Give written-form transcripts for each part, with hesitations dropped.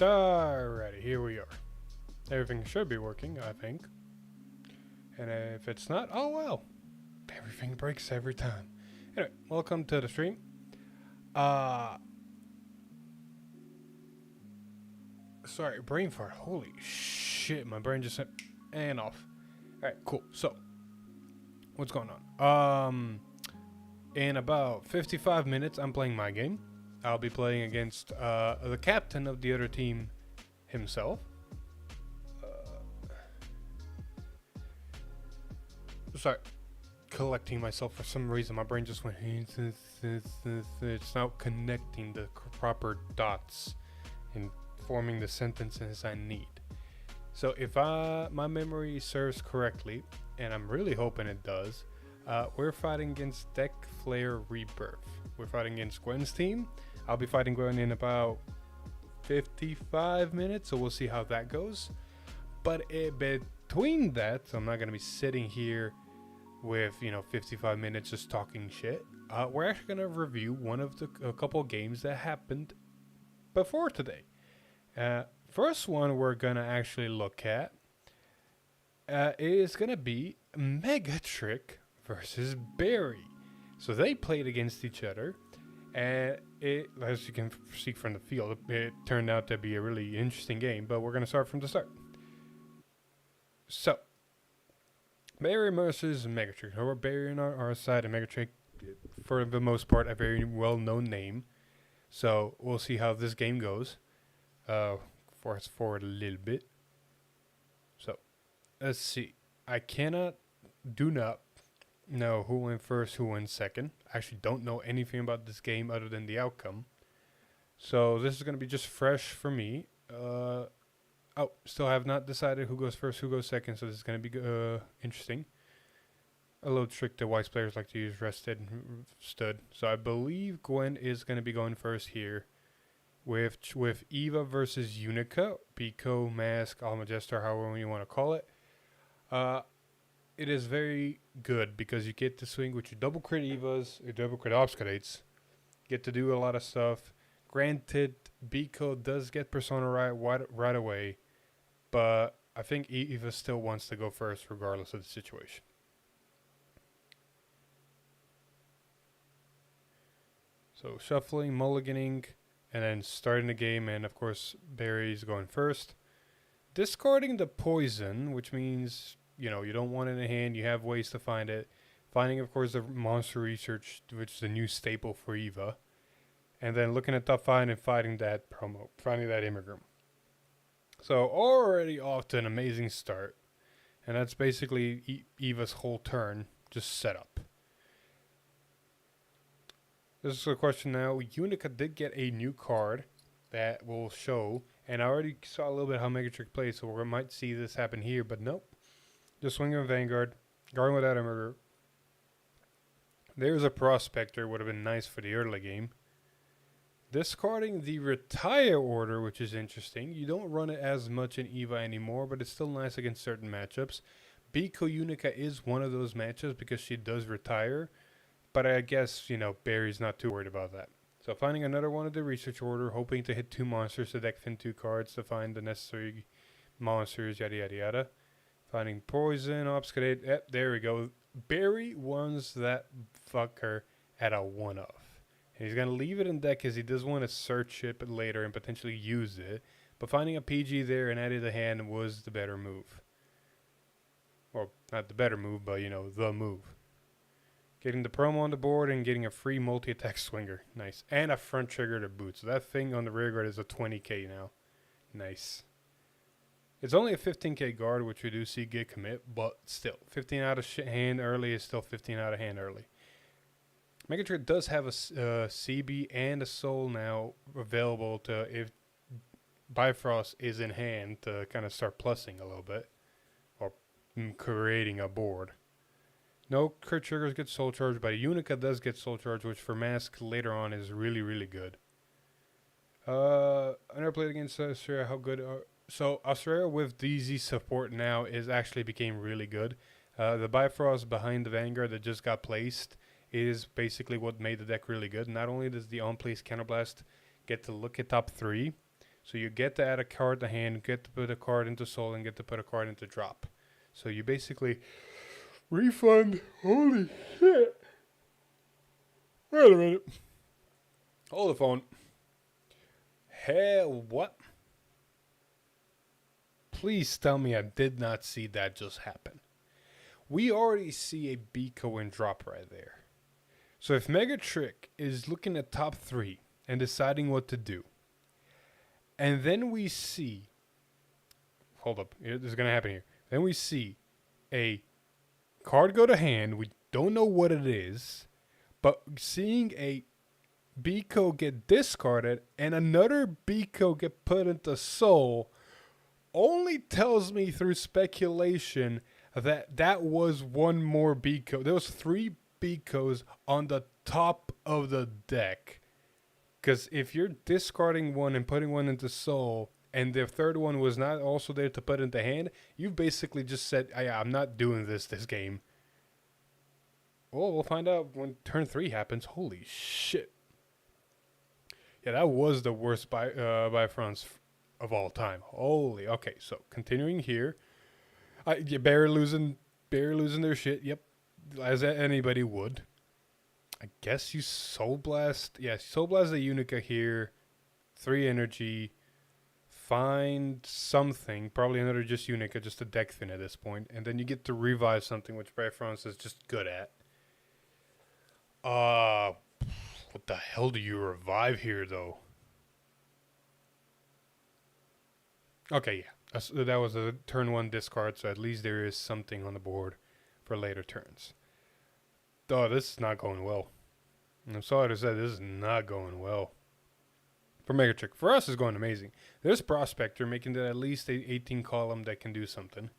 Alrighty, here we are. Everything should be working, I think. And if it's not, oh well. Everything breaks every time. Anyway, welcome to the stream. Sorry, brain fart. Holy shit, my brain just went and off. Alright, cool. So, what's going on? In about 55 minutes, I'm playing my game. I'll be playing against the captain of the other team himself. Sorry, collecting myself for some reason. My brain just went. It's now connecting the proper dots and forming the sentences I need. So if my memory serves correctly, and I'm really hoping it does, we're fighting against Deck Flare Rebirth. We're fighting against Gwen's team. I'll be fighting Gwen in about 55 minutes, so we'll see how that goes. But between that, so I'm not going to be sitting here with 55 minutes just talking shit. We're actually going to review one of a couple games that happened before today. First one we're going to actually look at is going to be Megatrick versus Barry. So they played against each other, and as you can see from the field, it turned out to be a really interesting game, but we're going to start from the start. So, Barry versus Megatrick. Or Barry on our side, and Megatrick, for the most part, a very well-known name. So, we'll see how this game goes. Fast forward a little bit. So, let's see. I do not know who went first, who went second. I actually don't know anything about this game other than the outcome. So this is going to be just fresh for me. Still have not decided who goes first, who goes second, so this is going to be interesting. A little trick that wise players like to use, rested and stood. So I believe Gwen is going to be going first here with Eva versus Unica, Pico, Mask, Almagestor, however you want to call it. It is very good because you get to swing with your double crit Evas, your double crit obscurates, get to do a lot of stuff. Granted, Biko does get Persona right away, but I think Eva still wants to go first regardless of the situation. So shuffling, mulliganing, and then starting the game, and of course Barry's going first. Discarding the poison, which means you don't want it in the hand. You have ways to find it. Finding, of course, the monster research, which is a new staple for Eva. And then looking at top 5 and fighting that finding that immigrant. So already off to an amazing start. And that's basically Eva's whole turn, just set up. This is a question now. Unica did get a new card that will show. And I already saw a little bit how Megatrick plays, so we might see this happen here, but nope. Just swinging Vanguard, guarding without immigrant. There's a Prospector, would have been nice for the early game. Discarding the Retire Order, which is interesting. You don't run it as much in Eva anymore, but it's still nice against certain matchups. Biko Unica is one of those matchups because she does retire, but I guess, Barry's not too worried about that. So finding another one of the Research Order, hoping to hit 2 monsters to deck fin 2 cards to find the necessary monsters, yada yada yada. Finding poison, obscurate. Yep, there we go. Barry wants that fucker at a 1-off. And he's going to leave it in deck because he does want to search it later and potentially use it. But finding a PG there and adding the hand was the better move. Or, not the better move, but, the move. Getting the promo on the board and getting a free multi-attack swinger. Nice. And a front trigger to boot. So that thing on the rear guard is a 20k now. Nice. It's only a 15k guard, which we do see get commit, but still, 15 out of hand early is still 15 out of hand early. Megatrick does have a CB and a soul now available to, if Bifrost is in hand, to kind of start plussing a little bit, or creating a board. No crit triggers get soul charge, but Unica does get soul charge, which for Mask later on is really, really good. I never played against Australia. How good So Australia with DZ support now actually became really good. The Bifrost behind the Vanguard that just got placed is basically what made the deck really good. Not only does the on-place Counterblast get to look at top 3, So you get to add a card to hand, get to put a card into soul, and get to put a card into drop. So you basically refund. Holy shit. Wait a minute. Hold the phone. Hell, what? Please tell me I did not see that just happen. We already see a Biko and drop right there. So if Mega Trick is looking at top 3 and deciding what to do, and then we see, hold up, this is going to happen here. Then we see a card go to hand. We don't know what it is, but seeing a Biko get discarded and another Biko get put into soul only tells me through speculation that that was one more Biko. There was 3 Bikos on the top of the deck. Because if you're discarding one and putting one into soul, and the third one was not also there to put into hand, you've basically just said, I'm not doing this game. Well, we'll find out when turn 3 happens. Holy shit. Yeah, that was the worst buy fronts of all time. Holy. Okay, so continuing here. Barry losing their shit. Yep, as anybody would. I guess you Soul Blast. Yeah, Soul Blast the Unica here. 3 energy. Find something. Probably another just Unica, just a deck thin at this point. And then you get to revive something, which Barry France is just good at. What the hell do you revive here, though? Okay, yeah. That was a turn 1 discard, so at least there is something on the board for later turns. Oh, this is not going well. I'm sorry to say, this is not going well. For Mega Trick. For us, it's going amazing. There's Prospector making that at least a 18 column that can do something.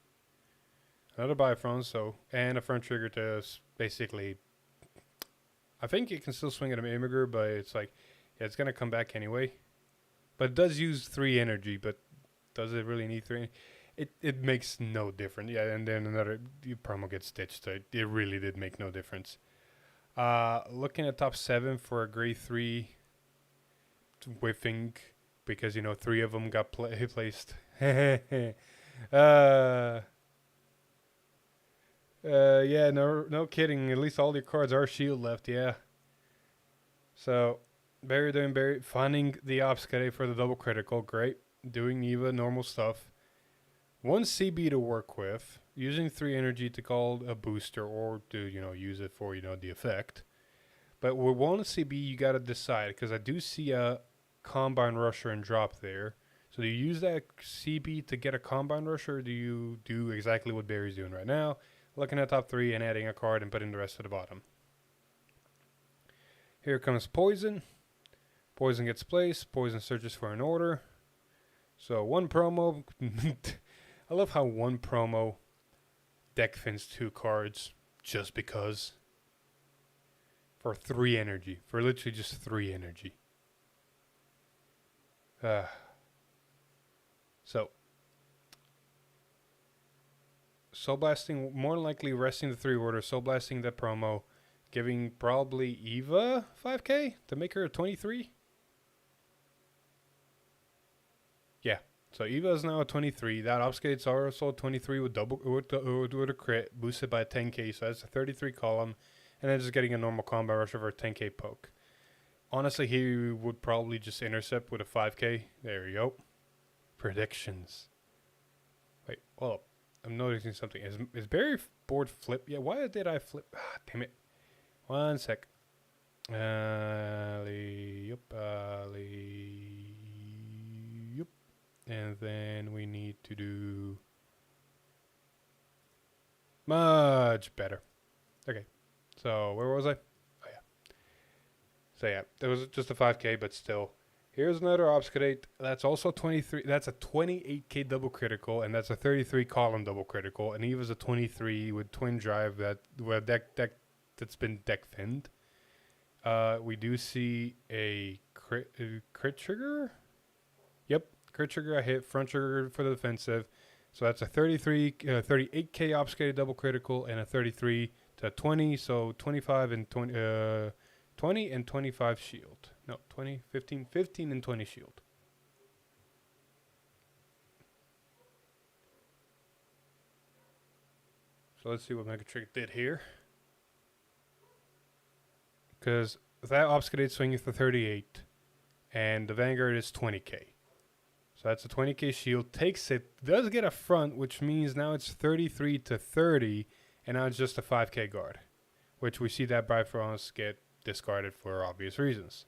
Another Bifront, so, and a front trigger to basically, I think you can still swing at a MEMEBR, but it's like, yeah, it's going to come back anyway. But it does use 3 energy, but does it really need 3? It makes no difference. Yeah, and then another promo gets stitched. It really did make no difference. Looking at top 7 for a grade 3 whiffing, because, 3 of them got placed. Yeah, no kidding. At least all your cards are shield left, yeah. So, Barry finding the Obscure for the double critical, great. Doing Eva, normal stuff. 1 CB to work with, using 3 energy to call a booster or to, use it for, the effect. But with 1 CB, you got to decide, because I do see a Combine Rusher and drop there. So do you use that CB to get a Combine Rusher, or do you do exactly what Barry's doing right now? Looking at top 3 and adding a card and putting the rest at the bottom. Here comes Poison. Poison gets placed. Poison searches for an order. So 1 promo. I love how 1 promo deck fins 2 cards just because. For 3 energy. For literally just 3 energy. So. Soul Blasting, more than likely resting the 3 order. Soul Blasting that promo. Giving probably Eva 5k to make her a 23. Yeah. So Eva is now a 23. That obfuscates also a 23 with a crit, boosted by 10k. So that's a 33 column, and then just getting a normal combat rusher for a 10k poke. Honestly, he would probably just intercept with a 5k. There we go. Predictions. Wait, hold up. I'm noticing something. Is Barry board flip? Yeah. Why did I flip? Ah, damn it. 1 sec. And then we need to do much better. Okay. So where was I? Oh, yeah. So yeah, there was just a 5k, but still. Here's another obfuscate. That's also 23. That's a 28k double critical, and that's a 33 column double critical. And Eva's a 23 with twin drive that's been deck thinned. We do see a crit trigger. Yep. Crit trigger I hit, front trigger for the defensive. So that's a 38k obfuscated double critical and a 33 to 20. So 25 and 20 and 25 shield. No, 20, 15 and 20 shield. So let's see what Mega Trick did here. Because that obfuscate swinging for 38, and the Vanguard is 20k. So that's a 20k shield. Takes it, does get a front, which means now it's 33 to 30, and now it's just a 5k guard. Which we see that Bifrost get discarded for obvious reasons.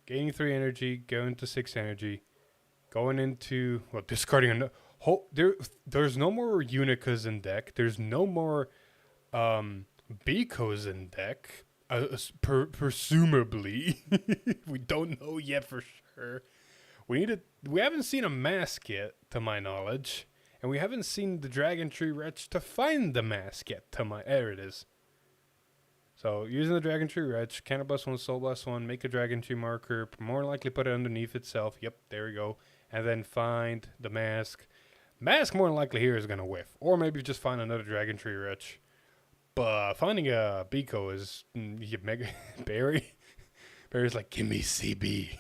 Gaining 3 energy, going to 6 energy, going into, well, discarding there's no more Unicas in deck. There's no more Bicos in deck. Presumably. We don't know yet for sure. We haven't seen a mask yet, to my knowledge. And we haven't seen the Dragon Tree Wretch to find the mask yet, there it is. So, using the Dragon Tree Wretch, Counter Blast 1, Soul Blast 1, make a Dragon Tree marker, more likely put it underneath itself. Yep, there we go. And then find the mask. Mask more than likely here is going to whiff. Or maybe just find another Dragon Tree Wretch. But finding a Biko is mega Barry. Barry's like, give me CB.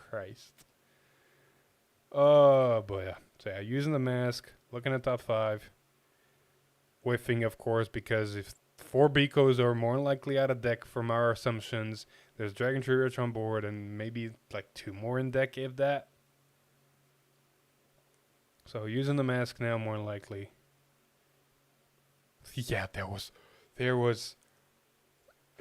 Christ. Oh, boy. Yeah. So, yeah, using the mask, looking at top 5. Whiffing, of course, because if 4 Bicos are more likely out of deck from our assumptions, there's Dragon Tree Wretch on board, and maybe like 2 more in deck, if that. So using the mask now, more likely. Yeah, there was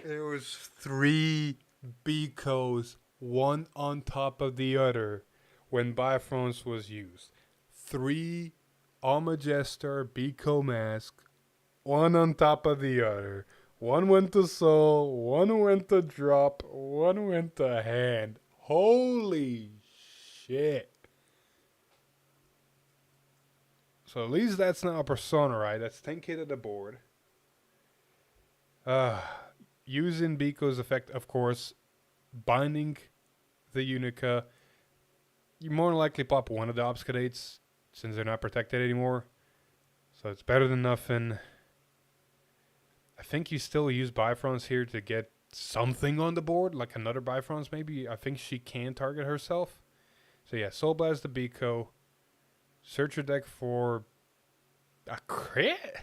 3 Bicos, one on top of the other, when Bifrost was used. 3 Almagestar Bico mask, one on top of the other. One went to soul, one went to drop, one went to hand. Holy shit. So at least that's not a persona, right? That's 10k to the board. Using Biko's effect, of course, binding the Unica. You more than likely pop one of the obfuscates since they're not protected anymore. So it's better than nothing. I think you still use Bifrost here to get something on the board, like another Bifrost maybe. I think she can target herself. So yeah, Soul Blast the Biko. Search your deck for a crit?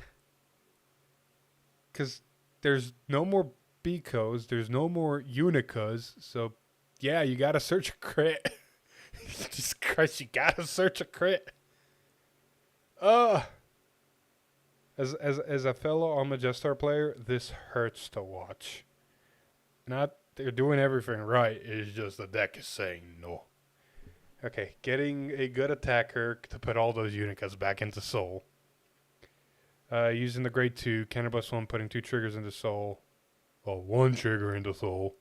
Because there's no more Bicos, there's no more Unicas, so yeah, you gotta search a crit. Jesus Christ, you gotta search a crit. As a fellow Almagestar player, this hurts to watch. Not they're doing everything right, it's just the deck is saying no. Okay, getting a good attacker to put all those Unicas back into Soul. Using the grade 2, Counter Blast 1, putting 2 triggers into Soul. Well, 1 trigger into Soul.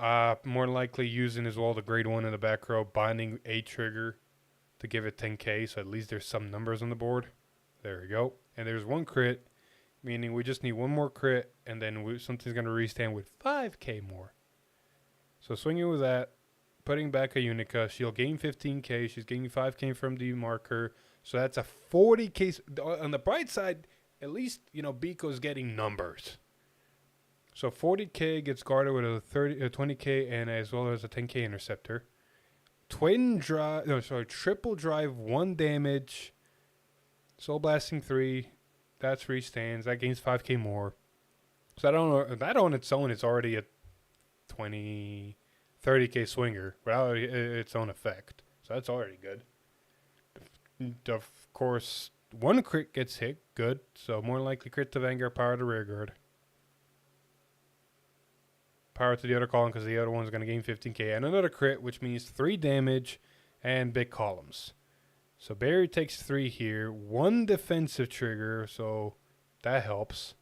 More likely using as well the grade 1 in the back row, binding a trigger to give it 10k, so at least there's some numbers on the board. There we go. And there's 1 crit, meaning we just need 1 more crit, and then something's going to restand with 5k more. So swinging with that. Putting back a Unica, she'll gain 15k. She's gaining 5k from the marker. So that's a 40k. On the bright side, at least, Biko's getting numbers. So 40k gets guarded with a 20k and as well as a 10k interceptor. Triple drive, 1 damage. Soul Blasting 3. That's restands. That gains 5k more. So that on its own is already a 30k swinger without its own effect. So that's already good. Of course, 1 crit gets hit. Good. So more likely crit to Vanguard, power to rearguard. Power to the other column because the other one's going to gain 15k. And another crit, which means 3 damage and big columns. So Barry takes 3 here. 1 defensive trigger, so that helps.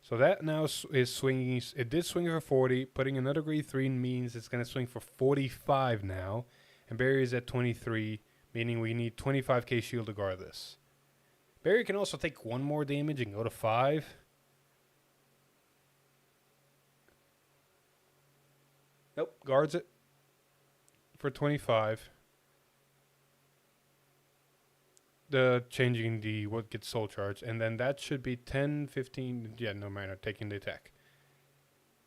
So that now is swinging. It did swing for 40. Putting another grade 3 means it's going to swing for 45 now. And Barry is at 23, meaning we need 25k shield to guard this. Barry can also take 1 more damage and go to 5. Nope, guards it for 25. Changing the what gets soul charge, and then that should be 10, 15. Yeah, no matter, taking the attack.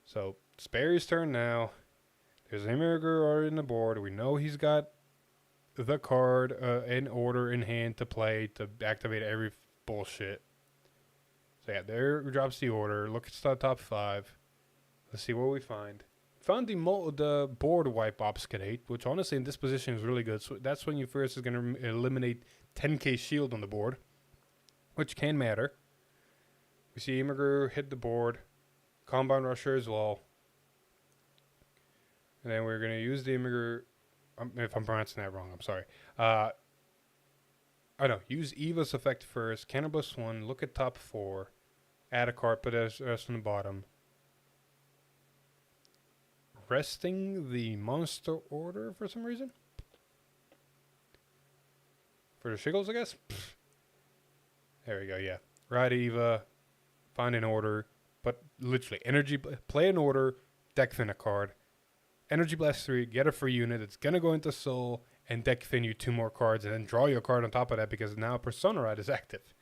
So it's Barry's turn now. There's an MEMEBR already in the board. We know he's got the card in order in hand to play to activate every bullshit. So yeah, there drops the order. Look at the top 5. Let's see what we find. Found the board wipe obfuscate, which honestly in this position is really good. So that's when you first is going to eliminate 10k shield on the board, which can matter. We see Immigrant hit the board, Combine Rusher as well. And then we're going to use the Immigrant, if I'm pronouncing that wrong, I'm sorry. Use Eva's effect first, Cannabis 1, look at top 4, add a card, put the rest on the bottom. Resting the monster order for some reason. For the shiggles, I guess. There we go, yeah. Ride Eva, find an order, but literally, play an order, deck fin a card. Energy Blast 3, get a free unit, it's gonna go into Soul, and deck fin you 2 more cards, and then draw your card on top of that because now Persona Ride is active.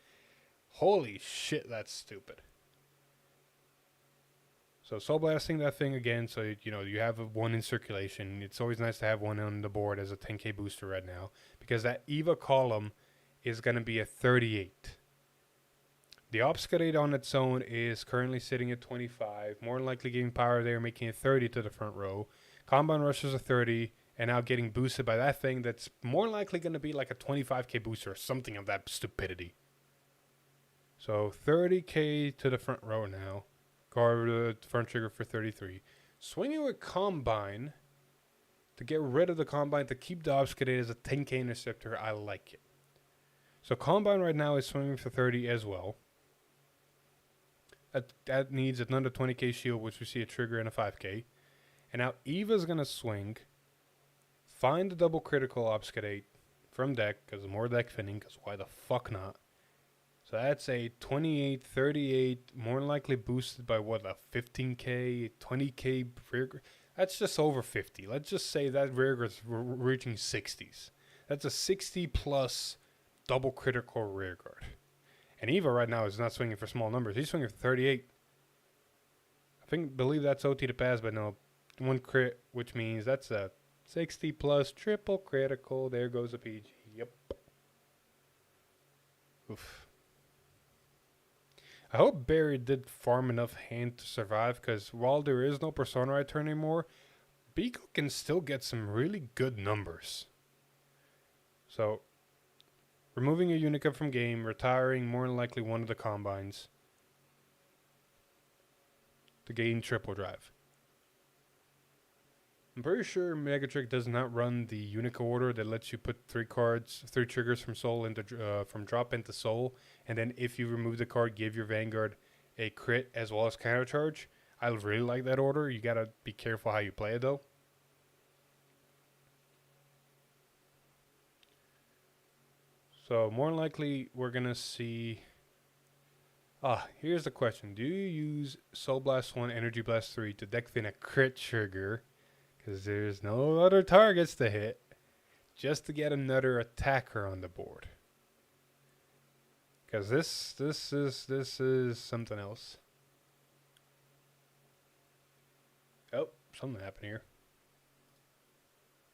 Holy shit, that's stupid. So Soul Blasting that thing again, so you have one in circulation. It's always nice to have one on the board as a 10k booster right now, because that Eva column is going to be a 38. The Obfuscate on its own is currently sitting at 25, more than likely giving power there, making it 30 to the front row. Combine Rush is a 30, and now getting boosted by that thing that's more likely going to be like a 25k booster or something of that stupidity. So 30k to the front row now. Guard the front trigger for 33. Swinging with Combine to get rid of the Combine to keep the Obfuscate as a 10k interceptor. I like it. So Combine right now is swinging for 30 as well. That needs another 20k shield, which we see a trigger and a 5k. And now Eva's going to swing. Find the double critical Obfuscate from deck, because more deck finning, because why the fuck not? So that's a 28, 38, more than likely boosted by what, a 15k, 20k rear guard? That's just over 50. Let's just say that rear guard's reaching 60s. That's a 60 plus double critical rear guard. And Eva right now is not swinging for small numbers. He's swinging for 38. Believe that's OT to pass, but no. 1 crit, which means that's a 60 plus triple critical. There goes a PG. Yep. Oof. I hope Barry did farm enough hand to survive, because while there is no Persona Ride turn anymore, Biko can still get some really good numbers. So, removing a Unica from game, retiring more than likely one of the Combines to gain triple drive. I'm pretty sure Megatrick does not run the Unica order that lets you put 3 triggers from Soul into from drop into Soul, and then if you remove the card, give your Vanguard a crit as well as counter charge. I really like that order. You gotta be careful how you play it though. So more than likely we're gonna see. Here's the question: do you use Soul Blast 1, Energy Blast 3 to deck fin a crit trigger? Because there's no other targets to hit, just to get another attacker on the board. Because this is something else. Oh, something happened here.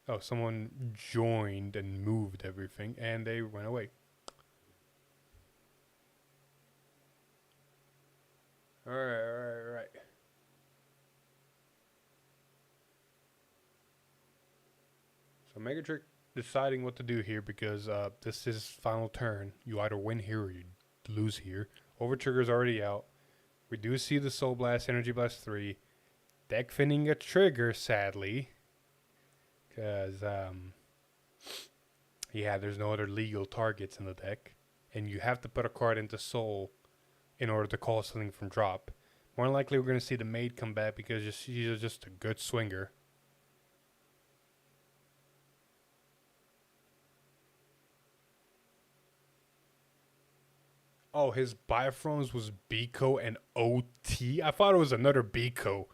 Oh, someone joined and moved everything, and they went away. Alright. So Megatrick deciding what to do here, because this is final turn. You either win here or you lose here. Over trigger's already out. We do see the Soul Blast, Energy Blast 3. Deck finning a trigger, sadly. Because, there's no other legal targets in the deck. And you have to put a card into Soul in order to call something from drop. More than likely we're going to see the Maid come back, because she's just a good swinger. Oh, his Biothrones was Biko and OT? I thought it was another Biko.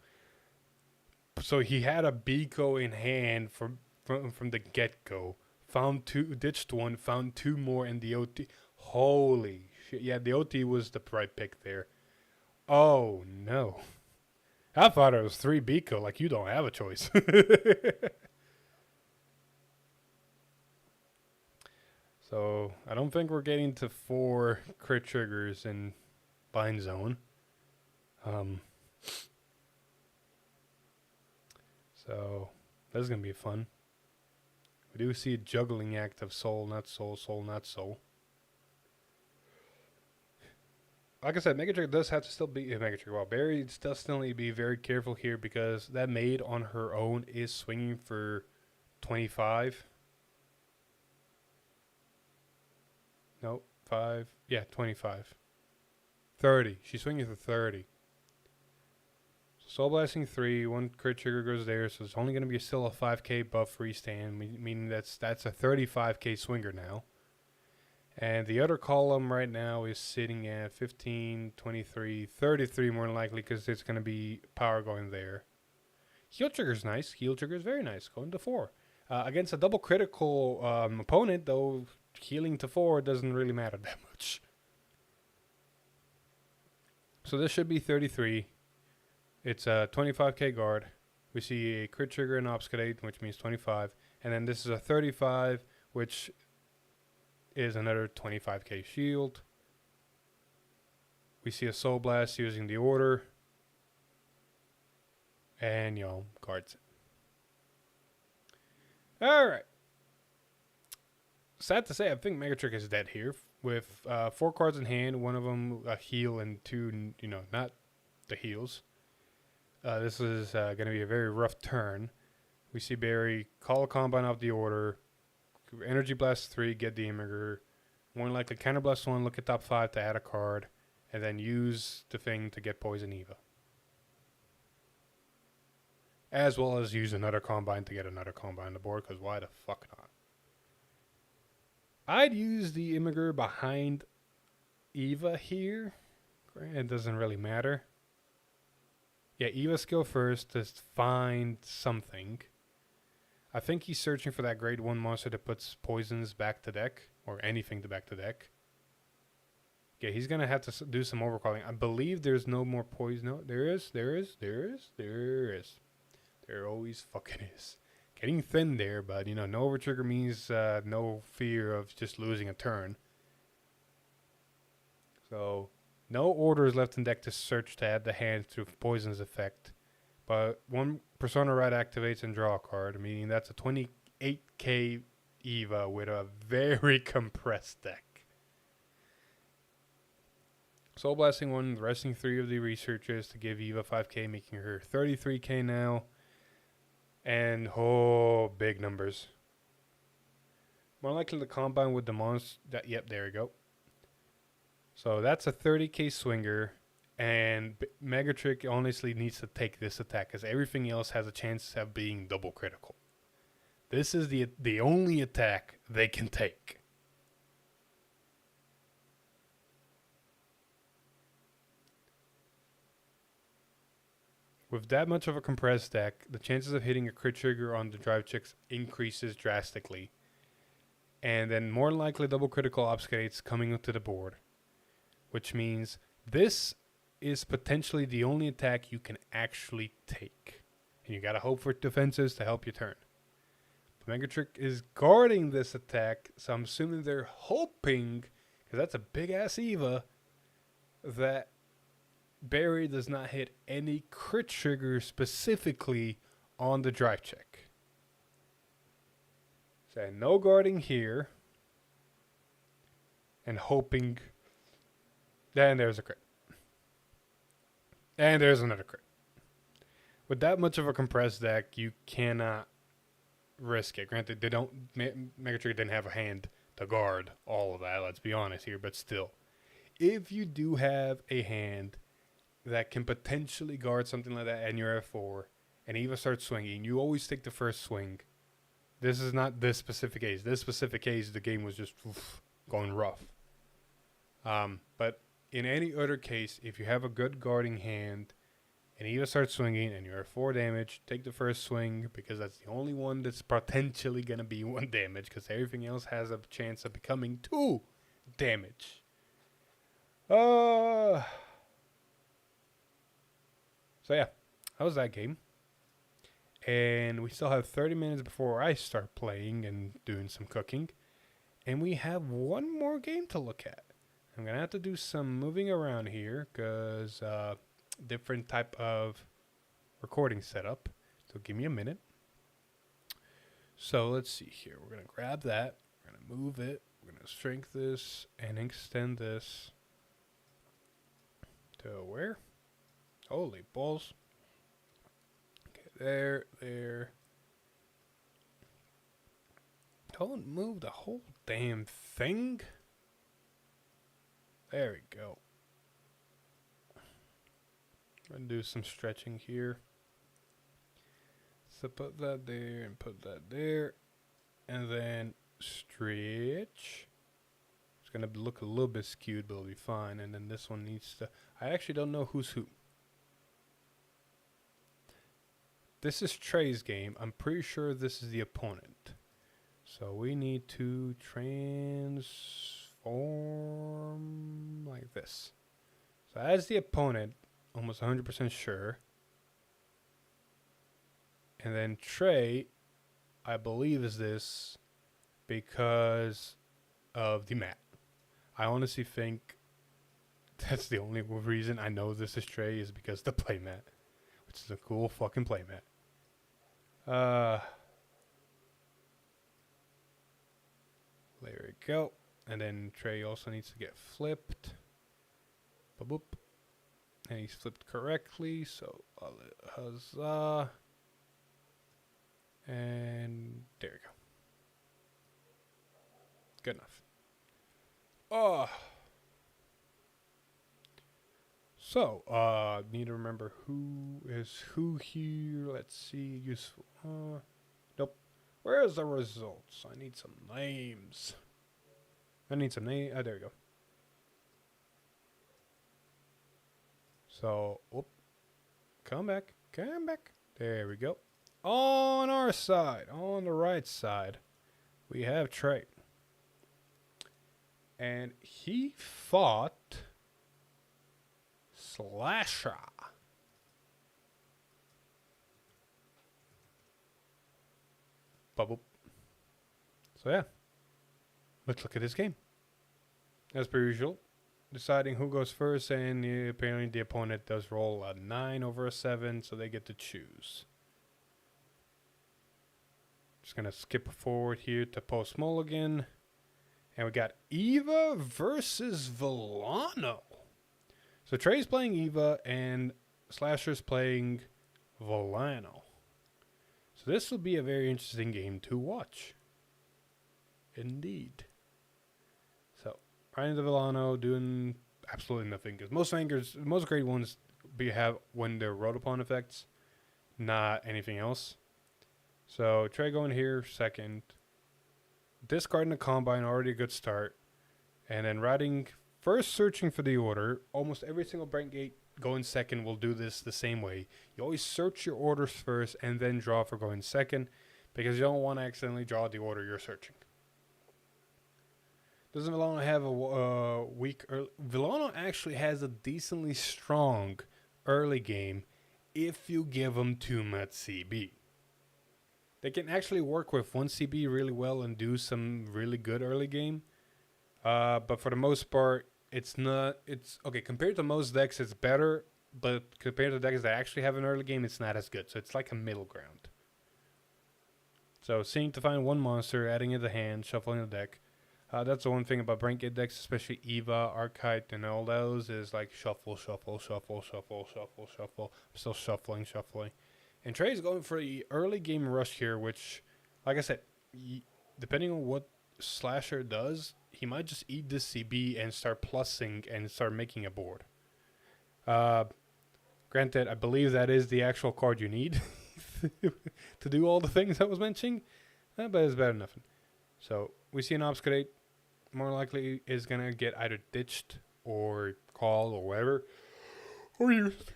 So he had a Biko in hand from the get-go. Found 2, ditched 1, found 2 more in the OT. Holy shit. Yeah, the OT was the right pick there. Oh, no. I thought it was 3 Biko, like you don't have a choice. So I don't think we're getting to 4 crit triggers in bind zone. So that's going to be fun. We do see a juggling act of soul, not soul, soul, not soul. Like I said, Megatrick does have to still be Megatrick. Well, Barry does still need to be very careful here because that maid on her own is swinging for 25. No, 5. Yeah, 25. 30. She's swinging for 30. Soul Blasting 3, 1 crit trigger goes there, so it's only going to be still a 5k buff free stand, meaning that's a 35k swinger now. And the other column right now is sitting at 15, 23, 33 more than likely because there's going to be power going there. Heal trigger's nice. Heal trigger's very nice. Going to 4. Against a double critical opponent, though, healing to 4 doesn't really matter that much. So this should be 33. It's a 25k guard. We see a crit trigger and obfuscate, which means 25. And then this is a 35, which is another 25k shield. We see a Soul Blast using the order. And, guards it. Alright. Sad to say, I think Megatrick is dead here. With 4 cards in hand, one of them a heal and 2, not the heals. This is going to be a very rough turn. We see Barry call a combine off the order. Energy Blast 3, get the Immigrant. More likely Counter Blast 1, look at top 5 to add a card. And then use the thing to get Poison Eva. As well as use another combine to get another combine on the board, because why the fuck not? I'd use the Immigrant behind Eva here. It doesn't really matter. Yeah, Eva skill first to find something. I think he's searching for that grade 1 monster that puts poisons back to deck. Or anything to back to deck. Yeah, he's going to have to do some overcalling. I believe there's no more poison. No, there is. There always fucking is. Getting thin there, but, no overtrigger means no fear of just losing a turn. So, no orders left in deck to search to add the hand to poison's effect. But one Persona Rite activates and draw a card, meaning that's a 28k Eva with a very compressed deck. Soul Blasting 1, resting 3 of the researchers to give Eva 5k, making her 33k now. And, big numbers. More likely to combine with the monster. Yep, there we go. So that's a 30k swinger. And Megatrick honestly needs to take this attack because everything else has a chance of being double critical. This is the only attack they can take. With that much of a compressed deck, the chances of hitting a crit trigger on the drive checks increases drastically. And then more than likely double critical obfuscates coming onto the board. Which means this is potentially the only attack you can actually take. And you gotta hope for defenses to help you turn. But Megatrick is guarding this attack, so I'm assuming they're hoping, because that's a big ass Eva, that Barry does not hit any crit trigger specifically on the drive check. So no guarding here. And hoping. Then there's a crit. And there's another crit. With that much of a compressed deck, you cannot risk it. Granted, Megatrick didn't have a hand to guard all of that, let's be honest here, but still. If you do have a hand that can potentially guard something like that and you're at 4, and Eva starts swinging, you always take the first swing. This is not this specific case. This specific case, the game was just going rough. But in any other case, if you have a good guarding hand and Eva starts swinging and you're at 4 damage, take the first swing because that's the only one that's potentially going to be 1 damage because everything else has a chance of becoming 2 damage. So yeah, that was that game. And we still have 30 minutes before I start playing and doing some cooking. And we have one more game to look at. I'm going to have to do some moving around here because different type of recording setup. So give me a minute. So let's see here. We're going to grab that. We're going to move it. We're going to shrink this and extend this to where? Holy balls. Okay, there. Don't move the whole damn thing. There we go. I'm going to do some stretching here. So put that there and put that there. And then stretch. It's going to look a little bit skewed, but it'll be fine. And then this one needs to... I actually don't know who's who. This is Trey's game. I'm pretty sure this is the opponent. So we need to transform like this. So as the opponent, almost 100% sure. And then Trey, I believe, is this because of the mat. I honestly think that's the only reason I know this is Trey is because the playmat, which is a cool fucking playmat. There we go. And then Trey also needs to get flipped. Boop, boop. And he's flipped correctly, so huzzah. And there we go. Good enough. Oh. So, need to remember who is who here. Let's see. Useful. Nope. Where's the results? I need some names. I need some names. Oh, there we go. So, whoop. Come back. Come back. There we go. On our side, on the right side, we have Trey. And he fought Slasher. Bubble. So yeah, let's look at this game. As per usual, deciding who goes first, and apparently the opponent does roll a 9 over a 7, so they get to choose. Just going to skip forward here to Post Mulligan. And we got Eva versus Villano. So Trey's playing Eva and Slasher's playing Villano. So this will be a very interesting game to watch. Indeed. So, riding the Villano, doing absolutely nothing. Because most great ones have when they're rolled upon effects, not anything else. So, Trey going here, second. Discarding the Combine, already a good start. And then riding, first searching for the order. Almost every single Brent Gate going second will do this the same way. You always search your orders first and then draw for going second, because you don't want to accidentally draw the order you're searching. Doesn't Villano have a weak early? Villano actually has a decently strong early game if you give them too much CB. They can actually work with 1 CB really well and do some really good early game. But for the most part, it's not. It's okay compared to most decks. It's better, but compared to decks that actually have an early game, it's not as good. So it's like a middle ground. So seeing to find one monster, adding it to the hand, shuffling the deck. That's the one thing about Brent Gate decks, especially Eva, Archite, and all those, is like shuffle, shuffle, shuffle, shuffle, shuffle, shuffle. I'm still shuffling. And Trey's going for the early game rush here, which, like I said, depending on what Slasher does, he might just eat this CB and start plussing and start making a board. Granted, I believe that is the actual card you need to do all the things I was mentioning, but it's better than nothing. So we see an Obscurate, more likely is going to get either ditched or called or whatever, or used.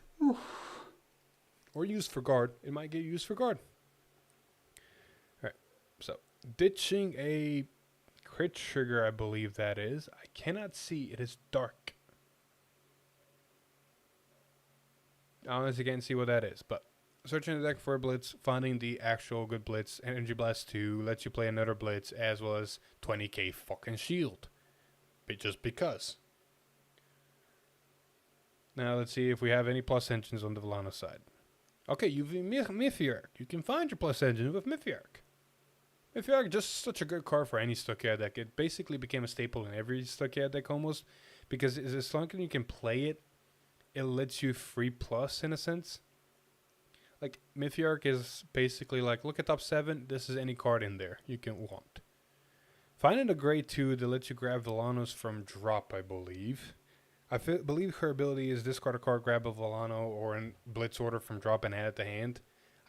Or used for guard. It might get used for guard. Alright, so ditching a crit trigger, I believe that is. I cannot see. It is dark. I honestly can't see what that is, but searching the deck for a blitz, finding the actual good blitz, Energy Blast 2 lets you play another blitz as well as 20k fucking shield. Just because. Now let's see if we have any plus engines on the Vellano side. Okay, you've MEMEBR. You can find your plus engine with MEMEBR. MEMEBR is just such a good card for any Stockade deck. It basically became a staple in every Stockade deck almost, because as long as you can play it, it lets you free plus in a sense. Like, MEMEBR is basically like, look at top 7, this is any card in there you can want. Finding a grade 2 that lets you grab Vellanos from drop, I believe. I believe her ability is discard a card, grab a Vellano or in blitz order from drop and add it to hand.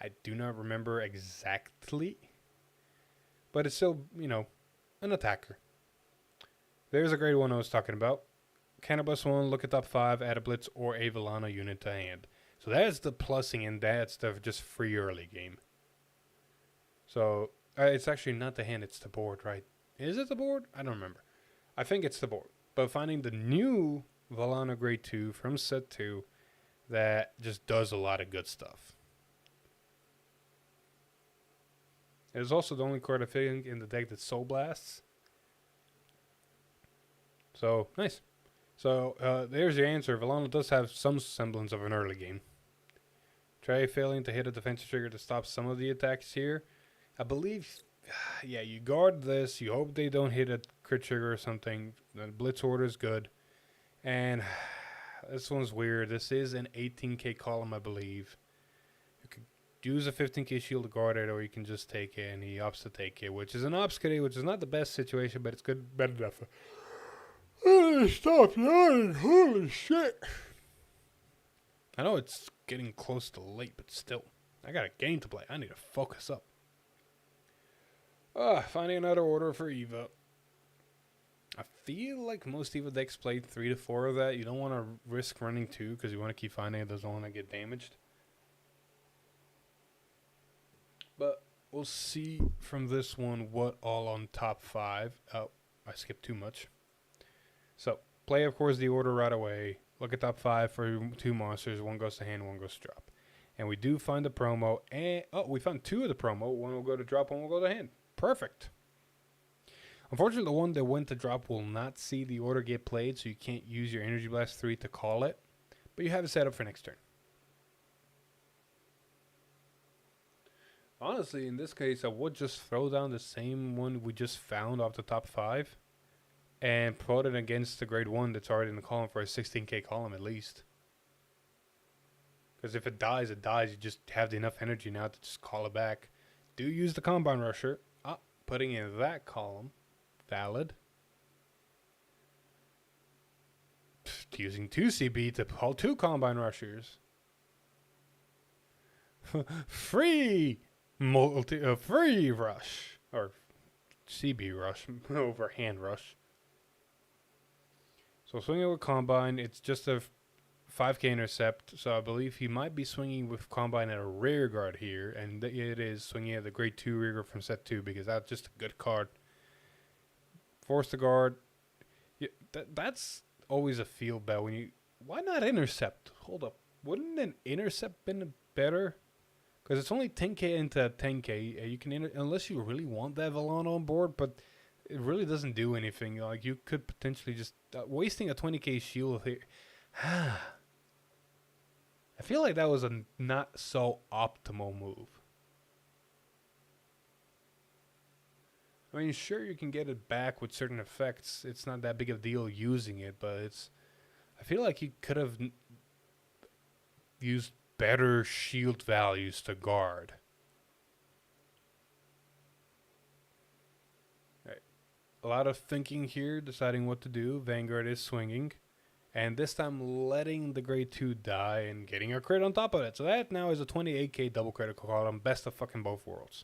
I do not remember exactly, but it's still, you know, an attacker. There's a grade 1 I was talking about. Cannabis 1, look at top 5, add a blitz or a Vellano unit to hand. So that's the plussing, and that's the just free early game. So it's actually not the hand, it's the board, right? Is it the board? I don't remember. I think it's the board. But finding the new Vellano grade 2 from set 2 that just does a lot of good stuff. It is also the only card I think in the deck that Soul Blasts. So, nice. So, there's your answer. Vellano does have some semblance of an early game. Trey failing to hit a defensive trigger to stop some of the attacks here. I believe, yeah, you guard this. You hope they don't hit a crit trigger or something. The blitz order is good. And this one's weird. This is an 18k column, I believe. You could use a 15k shield to guard it, or you can just take it, and he opts to take it, which is an obscurity, which is not the best situation, but it's good, better enough. Stop yawning, holy shit. I know it's getting close to late, but still. I got a game to play. I need to focus up. Finding another order for Eva. I feel like most Eva decks play 3 to 4 of that. You don't want to risk running 2 because you want to keep finding it doesn't want to get damaged. But we'll see from this one what all on top 5. Oh, I skipped too much. So, play, of course, the order right away. Look at top 5 for 2 monsters. 1 goes to hand, 1 goes to drop. And we do find the promo. And we found 2 of the promo. 1 will go to drop, 1 will go to hand. Perfect. Unfortunately, the one that went to drop will not see the order get played, so you can't use your Energy Blast 3 to call it. But you have it set up for next turn. Honestly, in this case, I would just throw down the same one we just found off the top 5 and put it against the grade 1 that's already in the column for a 16k column at least. Because if it dies, it dies. You just have enough energy now to just call it back. Do use the Combine Rusher. Putting in that column. Valid. Using 2 CB to call 2 Combine Rushers. Free rush. Or CB rush over hand rush. So swinging with Combine, it's just a 5k intercept. So I believe he might be swinging with Combine at a rear guard here. And it is swinging at the grade 2 rear guard from set 2 because that's just a good card. Force the guard. Yeah, that's always a field bet. Why not intercept? Hold up. Wouldn't an intercept been better? Because it's only 10k into 10k. You can unless you really want that Vellano on board, but it really doesn't do anything. Like you could potentially just wasting a 20k shield here. I feel like that was a not so optimal move. I mean, sure, you can get it back with certain effects. It's not that big of a deal using it, but I feel like you could have used better shield values to guard. Right. A lot of thinking here, deciding what to do. Vanguard is swinging. And this time letting the grade 2 die and getting a crit on top of it. So that now is a 28k double critical column. Best of fucking both worlds.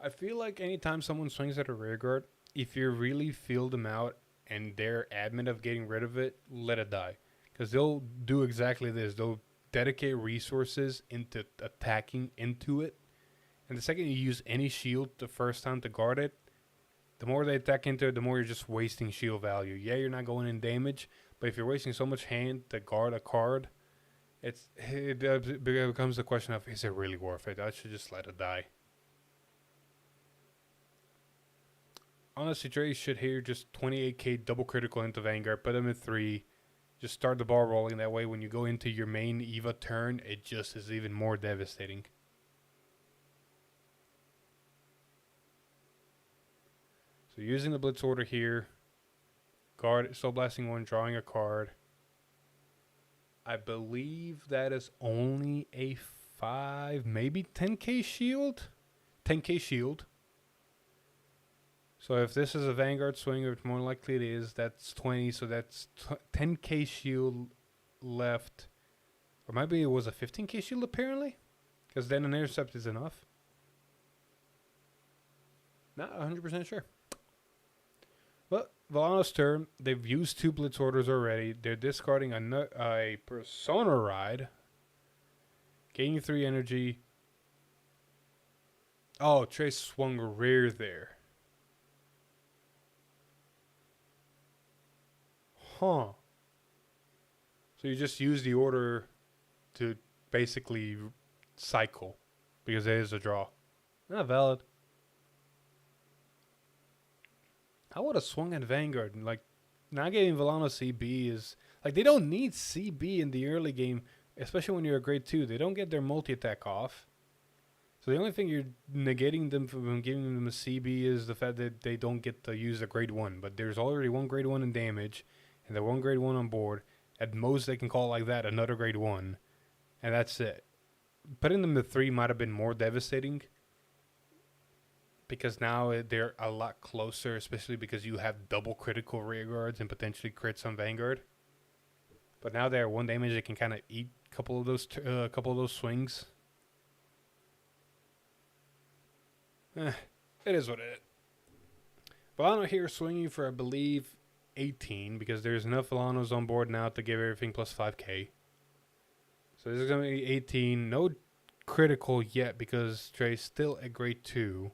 I feel like anytime someone swings at a rear guard, if you really feel them out and they're adamant of getting rid of it, let it die. Because they'll do exactly this. They'll dedicate resources into attacking into it. And the second you use any shield the first time to guard it, the more they attack into it, the more you're just wasting shield value. Yeah, you're not going in damage, but if you're wasting so much hand to guard a card, It becomes the question of, is it really worth it? I should just let it die. Honestly, Trey should here just 28k double critical into Vanguard, put him in 3, just start the ball rolling. That way when you go into your main EVA turn, it just is even more devastating. So using the Blitz order here, guard, Soul Blasting 1, drawing a card. I believe that is only a 5, maybe 10k shield? 10k shield. So if this is a Vanguard swing, which more likely it is, that's 20, so that's 10k shield left. Or maybe it was a 15k shield apparently? Because then an intercept is enough. Not 100% sure. But Villano's turn, they've used 2 Blitz orders already. They're discarding a Persona Ride. Gaining 3 energy. Oh, Trey swung rear there. Huh. So you just use the order to basically cycle. Because it is a draw. Not valid. I would have swung at Vanguard. Like, not getting Villano CB is... Like, they don't need CB in the early game, especially when you're a grade 2. They don't get their multi-attack off. So the only thing you're negating them from giving them a CB is the fact that they don't get to use a grade 1. But there's already 1 grade 1 in damage, and the 1 grade 1 on board. At most, they can call like that another grade 1. And that's it. Putting them to 3 might have been more devastating. Because now they're a lot closer, especially because you have double critical rear guards and potentially crits on Vanguard. But now they're 1 damage, they can kind of eat a couple of those swings. It is what it is. Villano here swinging for, I believe, 18, because there's enough Villanos on board now to give everything plus 5k. So this is going to be 18. No critical yet because Trey's still at grade 2.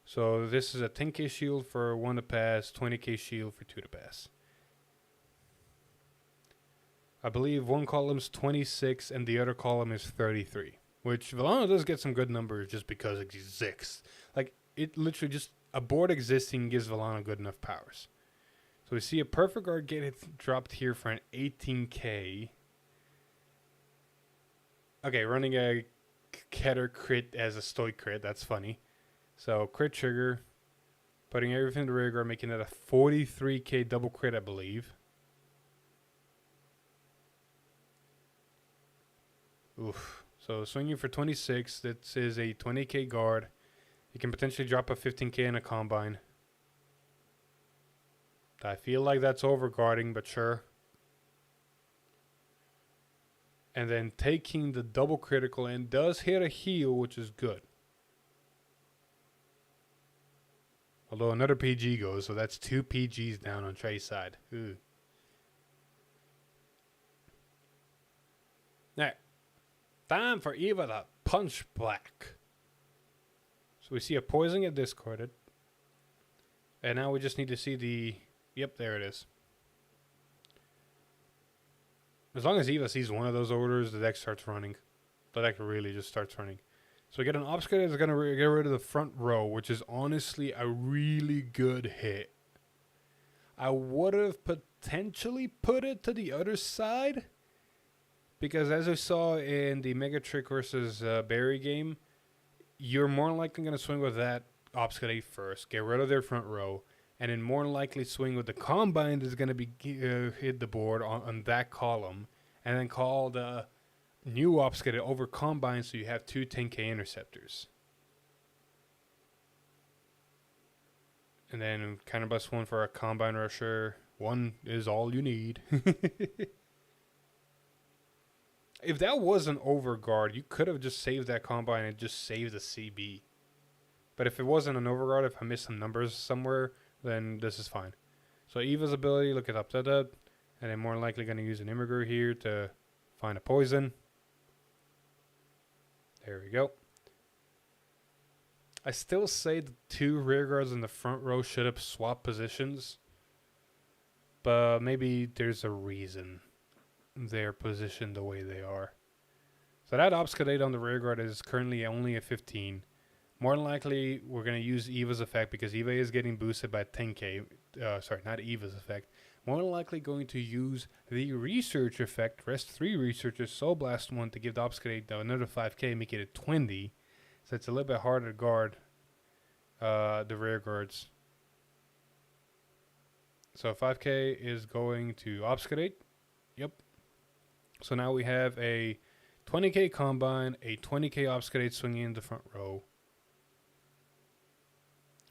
So this is a 10k shield for 1 to pass, 20k shield for 2 to pass. I believe one column's 26 and the other column is 33. Which Villano does get some good numbers just because it exists. Like, it literally just, a board existing gives Villano good enough powers. So we see a perfect guard get it dropped here for an 18k. Okay, running a Keter crit as a Stoic crit, that's funny. So, crit trigger, putting everything to rear guard, making it a 43k double crit, I believe. Oof. So, swinging for 26, that is a 20k guard. You can potentially drop a 15k in a combine. I feel like that's overguarding, but sure. And then taking the double critical and does hit a heal, which is good. Although another PG goes, so that's 2 PGs down on Trey's side. Ooh. Alright. Time for Eva to punch black. So we see a poison get discarded. And now we just need to see the... Yep, there it is. As long as Eva sees one of those orders, the deck starts running. The deck really just starts running. So we get an obstacle that's going to get rid of the front row, which is honestly a really good hit. I would have potentially put it to the other side. Because as we saw in the Mega Trick versus Barry game, you're more likely going to swing with that obstacle first. Get rid of their front row. And then more likely swing with the combine that's going to be hit the board on that column. And then call the... new ops get it over combine, so you have 2 10k interceptors. And then counter bust 1 for a combine rusher. 1 is all you need. If that was an overguard, you could have just saved that combine and just saved the CB. But if it wasn't an overguard, if I missed some numbers somewhere, then this is fine. So Eva's ability, look it up, and then more likely going to use an Immigrant here to find a poison. There we go. I still say the 2 rear guards in the front row should have swapped positions. But maybe there's a reason. they're positioned the way they are. So that obfuscate on the rear guard is currently only a 15. More than likely, we're going to use Eva's effect because Eva is getting boosted by 10k. Sorry, not Eva's effect. More than likely going to use the research effect, rest 3 researchers, Soul Blast 1 to give the obfuscate another 5k, make it a 20. So it's a little bit harder to guard the rear guards. So 5k is going to obfuscate. Yep. So now we have a 20k combine, a 20k obfuscate swinging in the front row.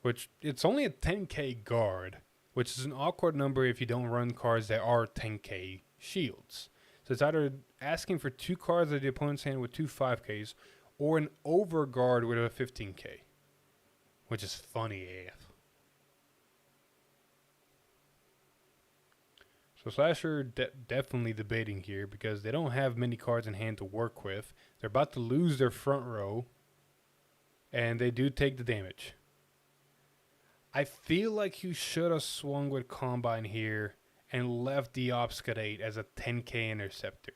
Which, it's only a 10k guard, which is an awkward number if you don't run cards that are 10k shields. So it's either asking for 2 cards at the opponent's hand with 2 5ks, or an over guard with a 15k. Which is funny AF. So Slasher definitely debating here because they don't have many cards in hand to work with. They're about to lose their front row, and they do take the damage. I feel like you should have swung with Combine here and left the obfuscate as a 10k interceptor.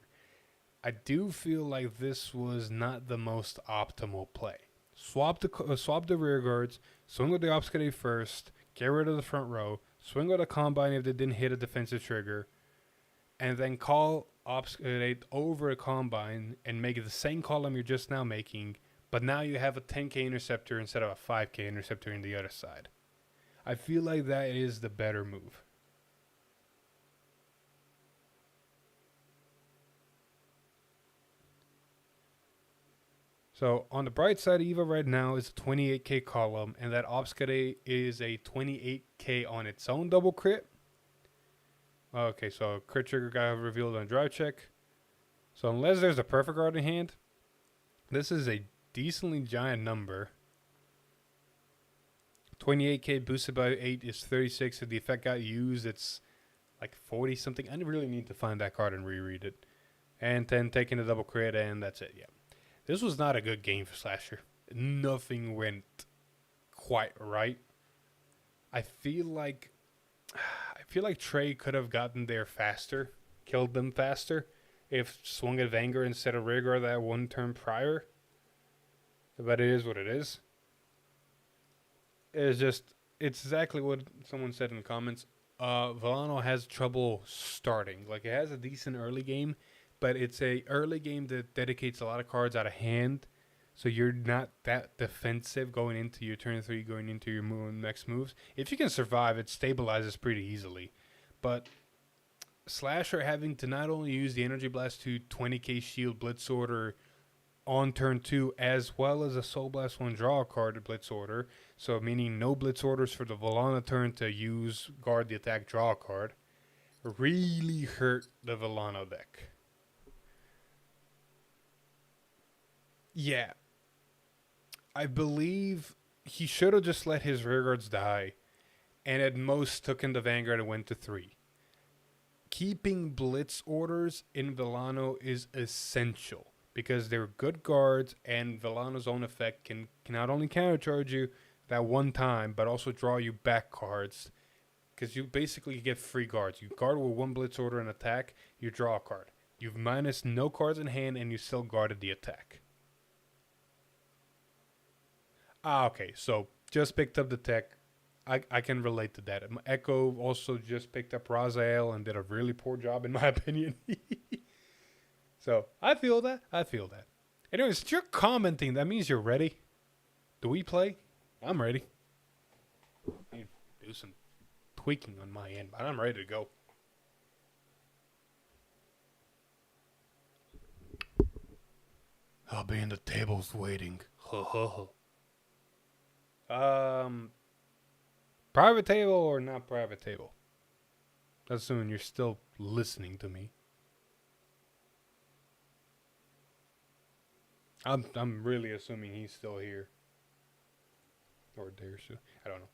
I do feel like this was not the most optimal play. Swap the rear guards, swing with the obfuscate first, get rid of the front row, swing with a Combine if they didn't hit a defensive trigger, and then call obfuscate over a Combine and make it the same column you're just now making, but now you have a 10k interceptor instead of a 5k interceptor in the other side. I feel like that is the better move. So on the bright side, Eva right now is a 28k column, and that obfuscate is a 28k on its own double crit. Okay, so crit trigger got revealed on drive check. So unless there's a perfect guard in hand, this is a decently giant number. 28k boosted by 8 is 36. If the effect got used, it's like 40 something. I really need to find that card and reread it. And then taking the double crit, and that's it. Yeah. This was not a good game for Slasher. Nothing went quite right. I feel like Trey could have gotten there faster, killed them faster, if swung at Vanguard instead of rear guard that one turn prior. But it is what it is. It's exactly what someone said in the comments. Villano has trouble starting. Like, it has a decent early game, but it's a early game that dedicates a lot of cards out of hand, so you're not that defensive going into your turn 3, going into your next moves. If you can survive, it stabilizes pretty easily. But Slasher having to not only use the Energy Blast to 20k shield Blitz Order on turn 2, as well as a Soul Blast 1 draw a card to Blitz Order, so meaning no Blitz Orders for the Villano turn to use guard the attack, draw a card, really hurt the Villano deck. Yeah. I believe he should have just let his rear guards die, and at most took in the Vanguard and went to 3. Keeping Blitz Orders in Villano is essential, because they're good guards, and Villano's own effect can not only countercharge you that one time, but also draw you back cards, because you basically get free guards. You guard with 1 Blitz Order and attack, you draw a card. You've minus no cards in hand, and you still guarded the attack. Okay, so just picked up the tech. I can relate to that. Echo also just picked up Raziel and did a really poor job, in my opinion. So, I feel that. Anyways, if you're commenting, that means you're ready. Do we play? I'm ready. Do some tweaking on my end, but I'm ready to go. I'll be in the tables waiting. Private table or not private table? Assuming you're still listening to me. I'm really assuming he's still here. Or there, so I don't know.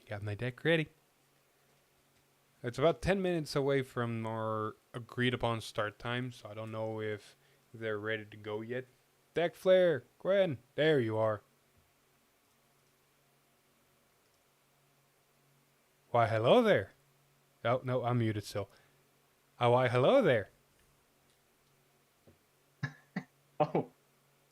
Got my deck ready. It's about 10 minutes away from our agreed upon start time, so I don't know if they're ready to go yet. Deck Flare, Gwen, there you are. Why, hello there. Oh, no, I'm muted still. Oh, why, hello there. Oh,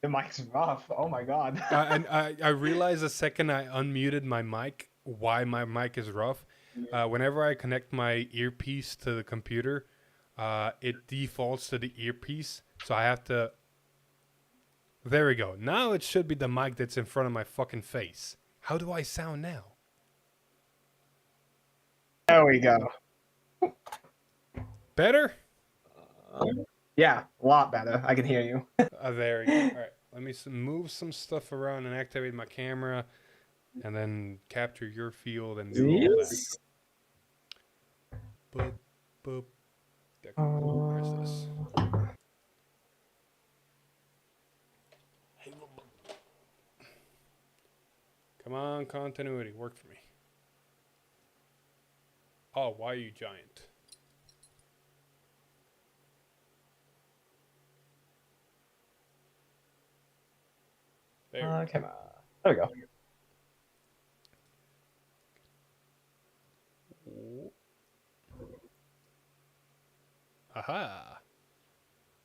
the mic's rough. Oh my god. I realized the second I unmuted my mic why my mic is rough. Whenever I connect my earpiece to the computer, it defaults to the earpiece, so I have to. There we go. Now it should be the mic that's in front of my fucking face. How do I sound now? There we go. Better? Yeah, a lot better. I can hear you. There we go. All right, let me move some stuff around and activate my camera, and then capture your field and do all that. Yes. Boop, boop. Where's this? Come on, continuity, work for me. Oh, why are you giant? There. Come on. There we go. Aha.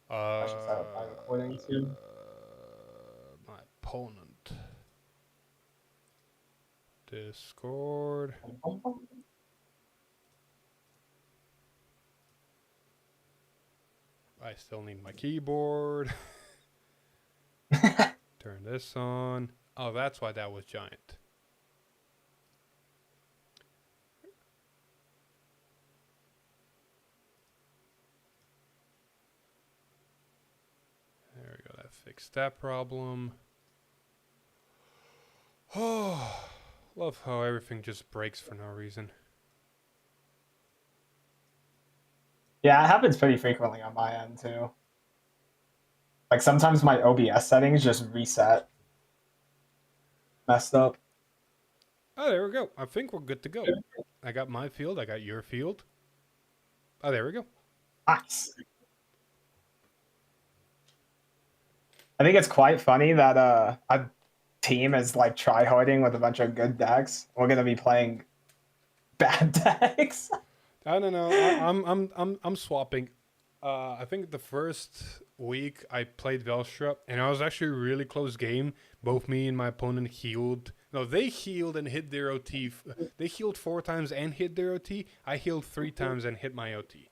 I should set up my recording too. My opponent. Discord. I still need my keyboard. Turn this on. Oh, that's why that was giant. There we go. That fixed that problem. Oh, love how everything just breaks for no reason. Yeah, it happens pretty frequently on my end too. Like sometimes my OBS settings just reset. Messed up. Oh, there we go. I think we're good to go. I got my field. I got your field. Oh, there we go. Nice. I think it's quite funny that a team is like tryharding with a bunch of good decks. We're gonna be playing bad decks. I don't know. I'm swapping. I think the first week I played Velshra, and it was actually a really close game. Both me and my opponent healed. No, they healed and hit their OT. They healed 4 times and hit their OT. I healed 3 times and hit my OT.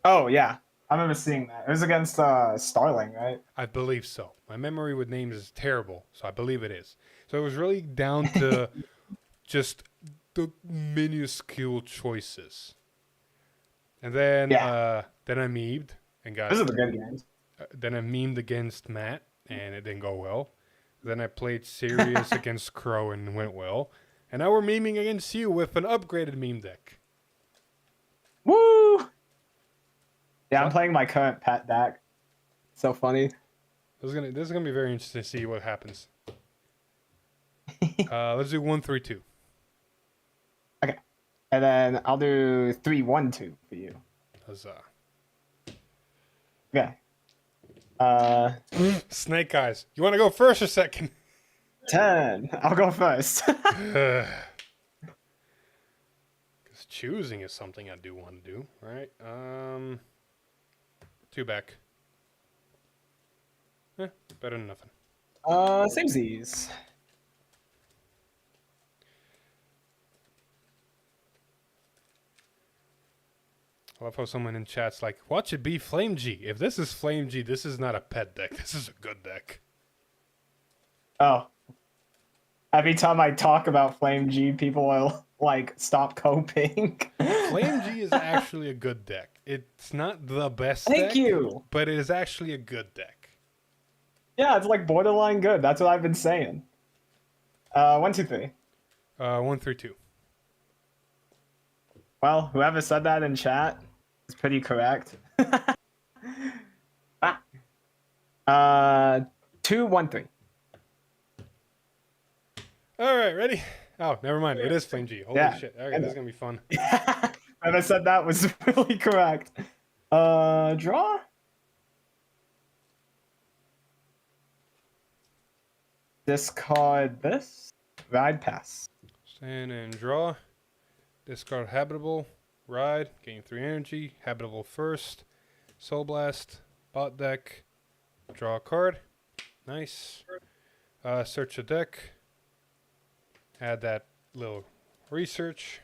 Oh yeah, I remember seeing that. It was against Starling, right? I believe so. My memory with names is terrible, so I believe it is. So it was really down to just the minuscule choices. And then then I memed and got. This is the good games. Then I memed against Matt and it didn't go well. Then I played serious against Crow and went well. And now we're memeing against you with an upgraded meme deck. Woo! Yeah, I'm playing my current pet deck. So funny. This is gonna be very interesting to see what happens. Let's do 1-3-2. Okay. And then I'll do 3-1-2 for you. Huzzah. Okay. Snake Eyes. You want to go first or second? 10. I'll go first. Because choosing is something I do want to do, right? 2 back. Better than nothing. Same Z's. I love how someone in chat's like, watch it be Flame G. If this is Flame G, this is not a pet deck. This is a good deck. Oh. Every time I talk about Flame G, people will, like, stop coping. Flame G is actually a good deck. It's not the best Thank deck, you. but it is actually a good deck. Yeah, it's like borderline good. That's what I've been saying. 1, 2, 3. 1-3-2. Well, whoever said that in chat is pretty correct. 2-1-3. All right, ready? Oh, never mind. It is Flame G. Holy shit. Okay, this is going to be fun. Whoever said that was really correct. Draw? Discard this. Ride pass. Stand and draw. Discard Habitable. Ride, gain 3 energy, habitable first, Soul Blast, bot deck, draw a card. Nice. Search the deck. Add that little research.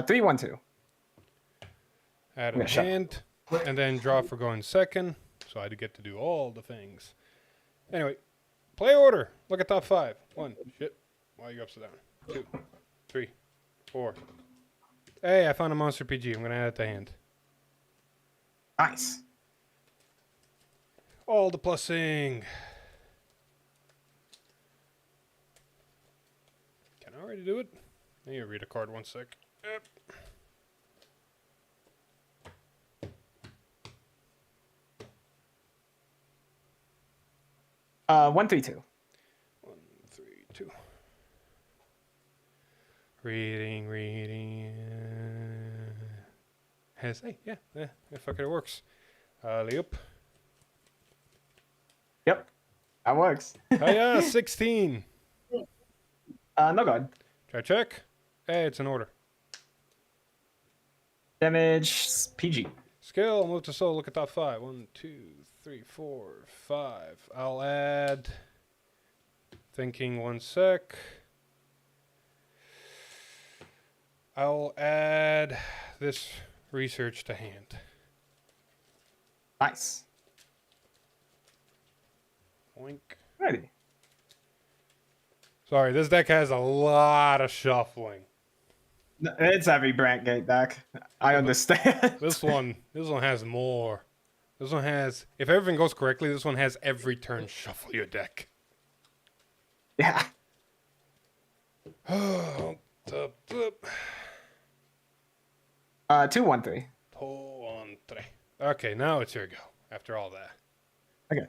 Three, one, two. Add a hand, and then draw for going second. So I get to do all the things. Anyway, play order. Look at top 5. 1. Shit. Why are you upside down? 2, 3, 4. Hey, I found a monster PG. I'm going to add it to hand. Nice. All the plussing. Can I already do it? I need to read a card 1 sec. Yep. One, three, two. 1, 3, 2. Reading. Hey, yeah, fuck it works. Leop. Yep, that works. Hiya, 16. No god. Try check. Hey, it's an order. Damage PG. Skill, move to soul, look at top 5. 1, 2, 3, 4, 5. I'll add. Thinking 1 sec. I'll add this research to hand. Nice. Oink. Ready. Sorry, this deck has a lot of shuffling. It's every Brant Gate deck. I understand. This one has more. This one has, if everything goes correctly, this one has every turn shuffle your deck. Yeah. 2, 1, 3. 2, 1, 3. Okay, now it's your go. After all that. Okay.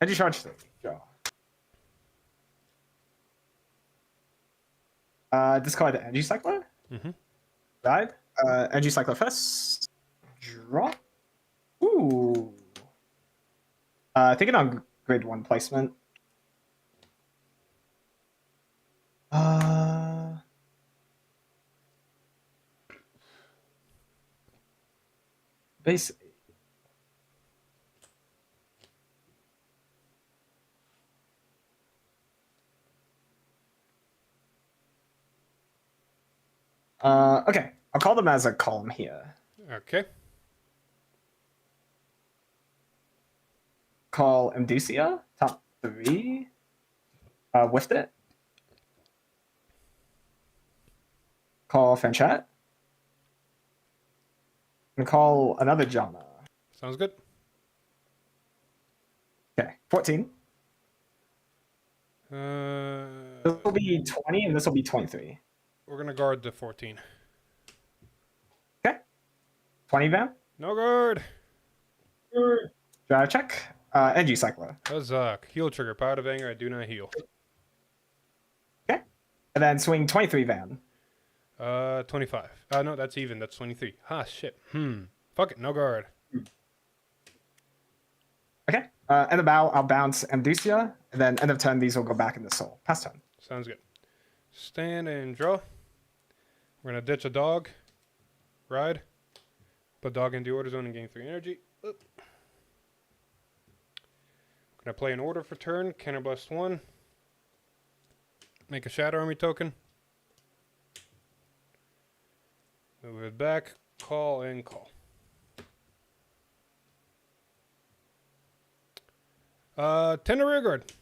Energy charge 3. Go. Discard the energy cycler. Mm-hmm. Right. Energy cycler first. Draw. Ooh. Thinking on grid 1 placement. Basically. Okay. I'll call them as a column here. Okay. Call Amdusia, top 3. Whiffed it. Call Fanchat. And call another Jana. Sounds good. Okay, 14. This will be 20 and this will be 23. We're going to guard the 14. Okay. 20 Van. No guard. Drive check. Energy cycler. Huzzah. Heal trigger. Power of anger. I do not heal. Okay. And then swing 23 Van. 25. No, that's even. That's 23. Ah, shit. Fuck it. No guard. Okay. End of battle, I'll bounce Amdusia. And then end of turn, these will go back in the soul. Pass turn. Sounds good. Stand and draw. We're going to ditch a dog. Ride. Put dog in the order zone and gain 3 energy. Oop. Going to play an order for turn. Counterblast 1. Make a Shadow Army token. Move it back. Call and call. 10 to rear guard.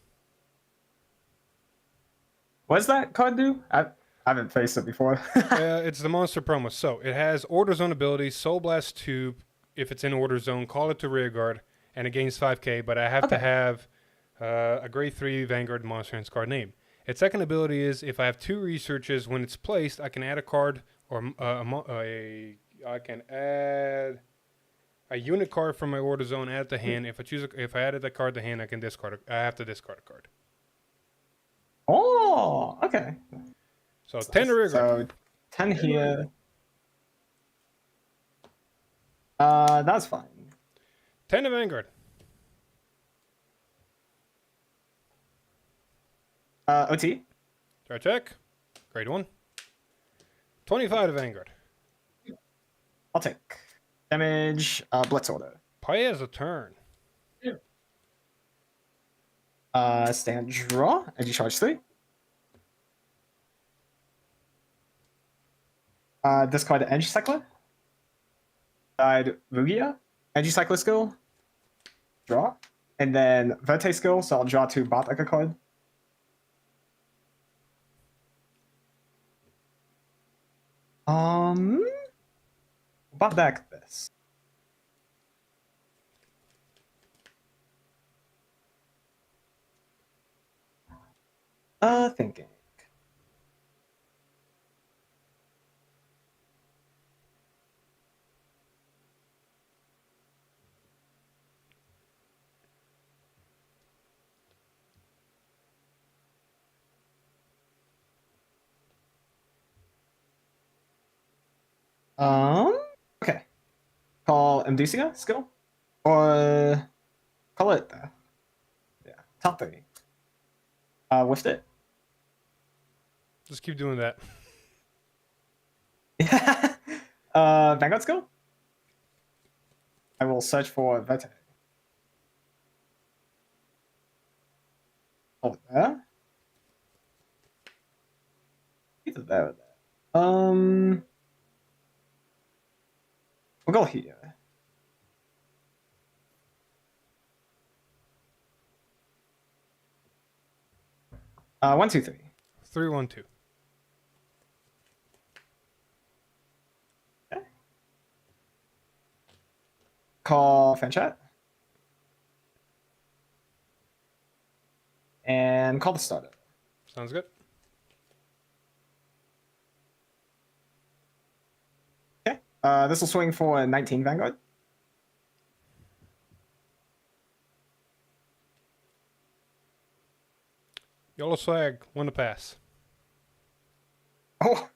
What does that card do? I haven't faced it before. It's the monster promo. So it has Order Zone ability, Soul Blast 2. If it's in Order Zone, call it to rear guard, and it gains 5k. But I have to have a grade 3 Vanguard monster in its card name. Its second ability is if I have 2 researches, when it's placed, I can add a card or I can add a unit card from my Order Zone, add it to hand. If I added that card to hand, I can discard it. I have to discard a card. Oh, okay. So 10 to rear guard. So 10 here. That's fine. 10 to Vanguard. OT. Try check. Grade 1. 25 to Vanguard. I'll take. Damage, Blitz Order. Pi has a turn. Stand draw. Energy charge 3. Discard Energy Cycler. Rugia. Energy Cycler skill. Draw. And then Verte skill, so I'll draw 2 bot like a card. Bot deck this. Thinking. Okay. Call Amnesia skill? Or call it yeah, top 3. Whiffed it. Just keep doing that. Vanguard skill? I will search for Vete. Oh, there? Either there or there. We'll go here. 1, 2, 3. 3, 1, 2. Okay. Call fan chat. And call the starter. Sounds good. Okay. This will swing for 19 Vanguard. YOLO swag. 1 to pass. Oh.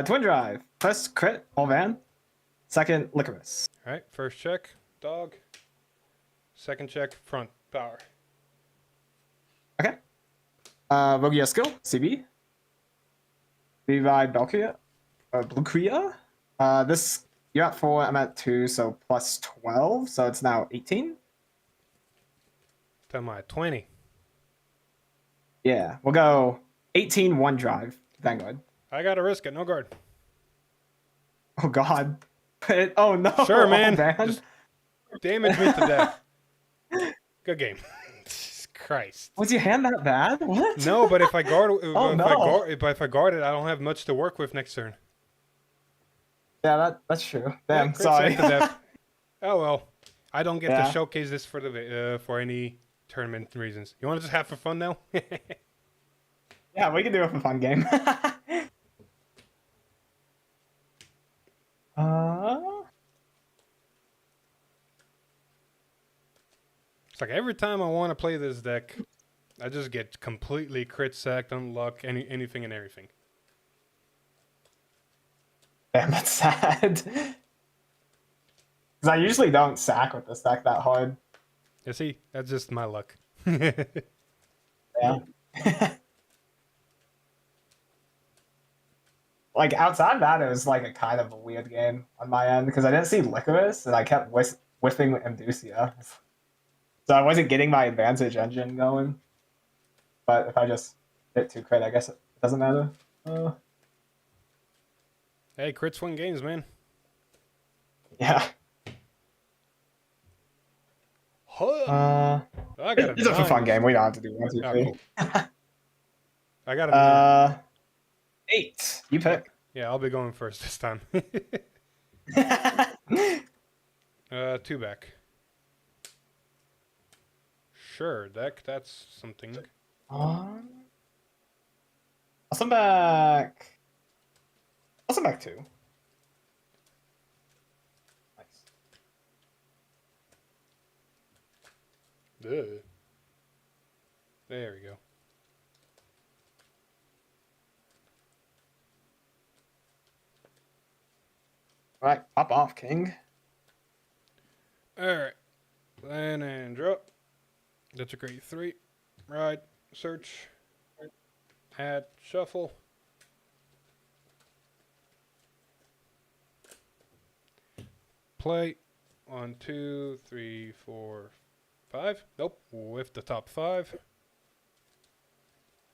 Twin drive. First crit, all van. Second, licorice. Alright, first check. Dog. Second check. Front. Power. Okay. Rogia skill, CB. Revive Belkia. Blue Kriya. This, you're at 4, I'm at 2, so plus 12, so it's now 18. Tell my 20. Yeah, we'll go 18 one drive, Vanguard. I gotta risk it. No guard. Oh god. Oh no. Sure, man. Oh, Just damage me to death. Good game. Jesus Christ. Was your hand that bad? What? No, but if I guard, no. if I guard it, I don't have much to work with next turn. Yeah, that's true. Damn, Yeah, crit sorry. save to death. Oh well, I don't get Yeah. to showcase this for the for any tournament reasons. You want to just have for fun now? Yeah, we can do it for a fun game. It's like every time I want to play this deck, I just get completely crit sacked, unlock anything and everything. Damn, that's sad. Because I usually don't sack with this deck that hard. You see, that's just my luck. Yeah. Like, outside of that, it was like a kind of a weird game on my end because I didn't see Licorice and I kept whiffing with Amnesia. So I wasn't getting my advantage engine going. But if I just hit 2 crit, I guess it doesn't matter. Hey, crit swing games, man. Yeah. I got It's a fun game. We don't have to do 1, 2, 3. Cool. I got a 8. You pick. yeah, I'll be going first this time. 2 back. Sure, deck. That's something. I'll send back. I'll send back 2. Nice. Ugh. There we go. All right, pop off, King. Alright. Land and drop. That's a great 3. Ride. Search. Add. Shuffle. Play. 1, 2, 3, 4, 5. Nope. With the top 5.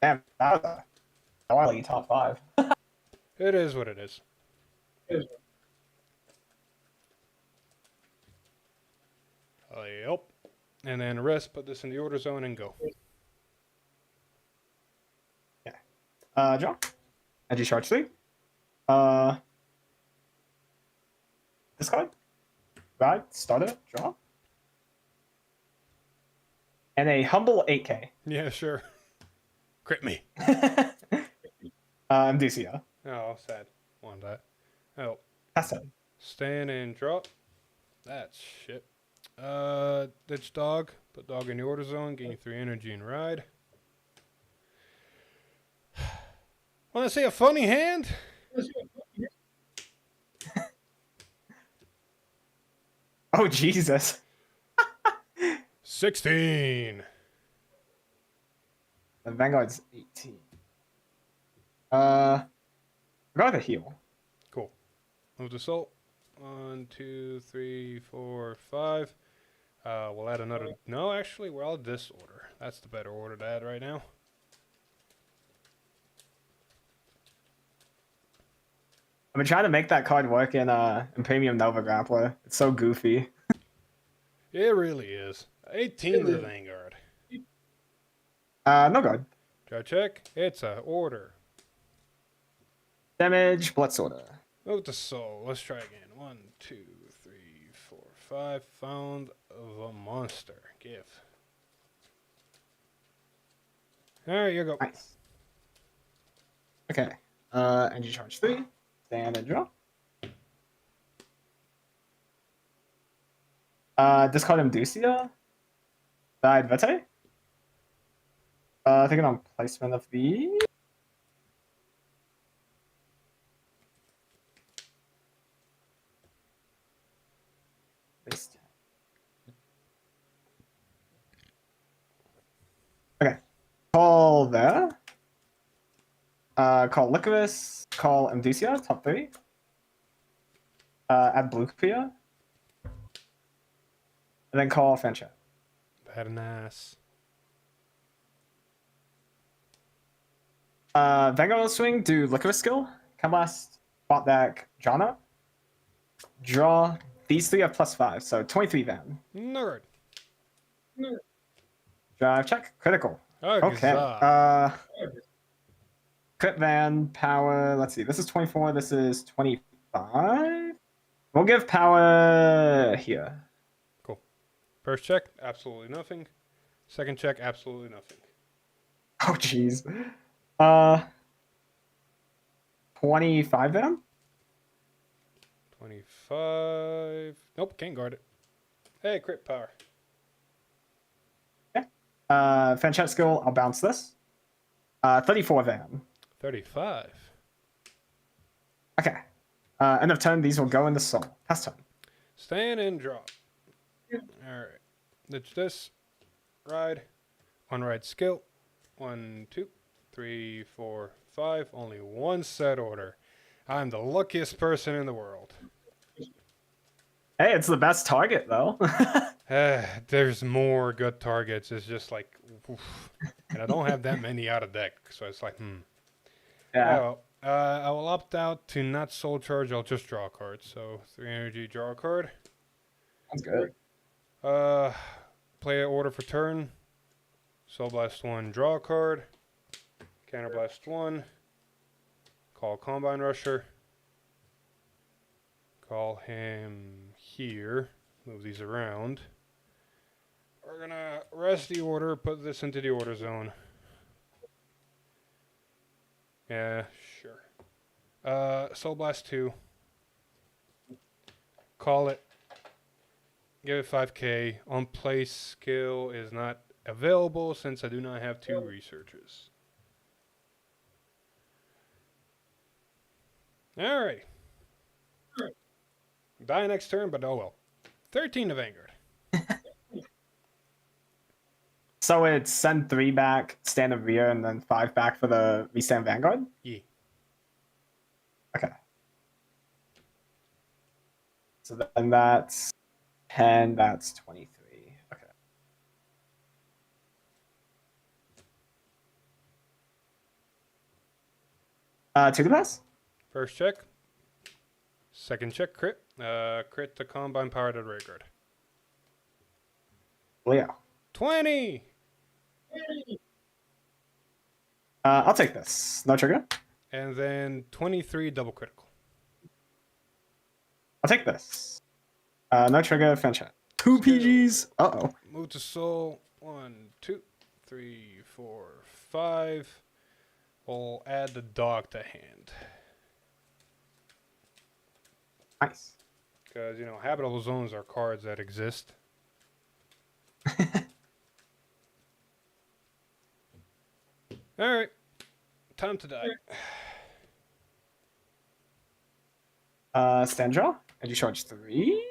Damn, I want to lead top 5. It is what it is. Yep. And then rest, put this in the order zone and go. Draw. Edgy charge 3. Discard. Ride. Starter. Draw. And a humble 8k. Yeah, sure. Crit me. MDCO. Oh, sad. Want that. Oh. That's it. Stand and drop. That's shit. Ditch dog. Put dog in the order zone. Gain 3 energy and ride. Want to see a funny hand? Oh, Jesus. 16. The Vanguard's 18. I got the heal. Cool. Move the soul. 1, 2, 3, 4, 5. We'll add another. No, actually, we're all disorder. That's the better order to add right now. I've been trying to make that card work in Premium Nova Grappler. It's so goofy. It really is. 18 to the Vanguard. No good. Draw check. It's a order. Damage, Blitz Order. Move the soul. Let's try again. 1, 2, 3, 4, 5. Found the monster. Give. Alright, you go. Nice. Okay. Energy charge 3. Stand and draw. Discard Imducia. Died Vete. Thinking on placement of the. Okay. Call there. Call Licorice. Call Imducia, top 3. Add Blue Clear. And then call Fanchat. Had an ass. Vanguard swing, do Licorice skill. Come last, spot deck, Jana. Draw. These 3 have +5, so 23 Van. Nerd. Drive check. Critical. Okay. Crit Van, power. Let's see. This is 24. This is 25. We'll give power here. Cool. First check, absolutely nothing. Second check, absolutely nothing. Oh, jeez. 25 Van? 25. Nope, can't guard it. Hey, crit power. Okay. Fanchat skill, I'll bounce this. 34 Van. 35. Okay. End of turn, these will go in the soul. Pass turn. Stand and drop. Alright. Ditch this. Ride. 1 ride skill. 1, 2, 3, 4, 5. Only 1 set order. I'm the luckiest person in the world. Hey, it's the best target, though. There's more good targets. It's just like, oof. And I don't have that many out of deck, so it's like, Yeah. Well, I will opt out to not soul charge. I'll just draw a card. So 3 energy, draw a card. That's good. Play an order for turn. Soul Blast 1, draw a card. Counter Blast 1. Call Combine Rusher. Call him here. Move these around. We're gonna rest the order, put this into the order zone. Yeah, sure. Soul Blast 2. Call it. Give it 5k. On place skill is not available since I do not have 2 researchers. Alright. Die next turn, but oh well. 13 to Vanguard. So it's send 3 back, stand a rear, and then 5 back for the restand Vanguard? Yeah. Okay. So then that's 10, that's 23. Okay. To the pass? First check. Second check, crit. Crit to combine power to Vanguard. Leo. 20! I'll take this. No trigger. And then 23 double critical. I'll take this. No trigger, fan chat. 2 Skill. PGs. Uh-oh. Move to soul. 1, 2, 3, 4, 5. We'll add the dog to hand. Nice. Because, you know, habitable zones are cards that exist. Alright. Time to die. Stand draw. And you charge 3.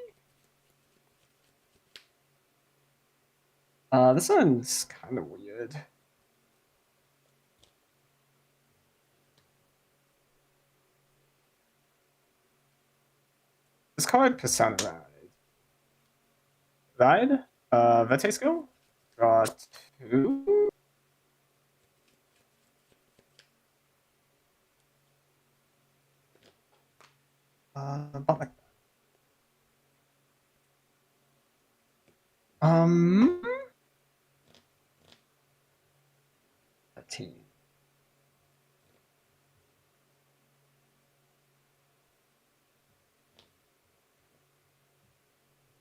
This one's kind of weird. This card, Persona Ride. Vete skill. Draw 2. About like that. 13.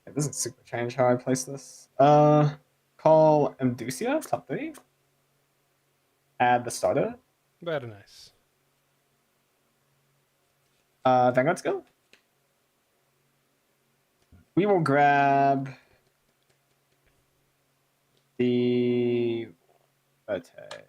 It doesn't super change how I place this. Call Emdusia, top 3. Add the starter. Very nice. Vanguard skill. We will grab the Vete.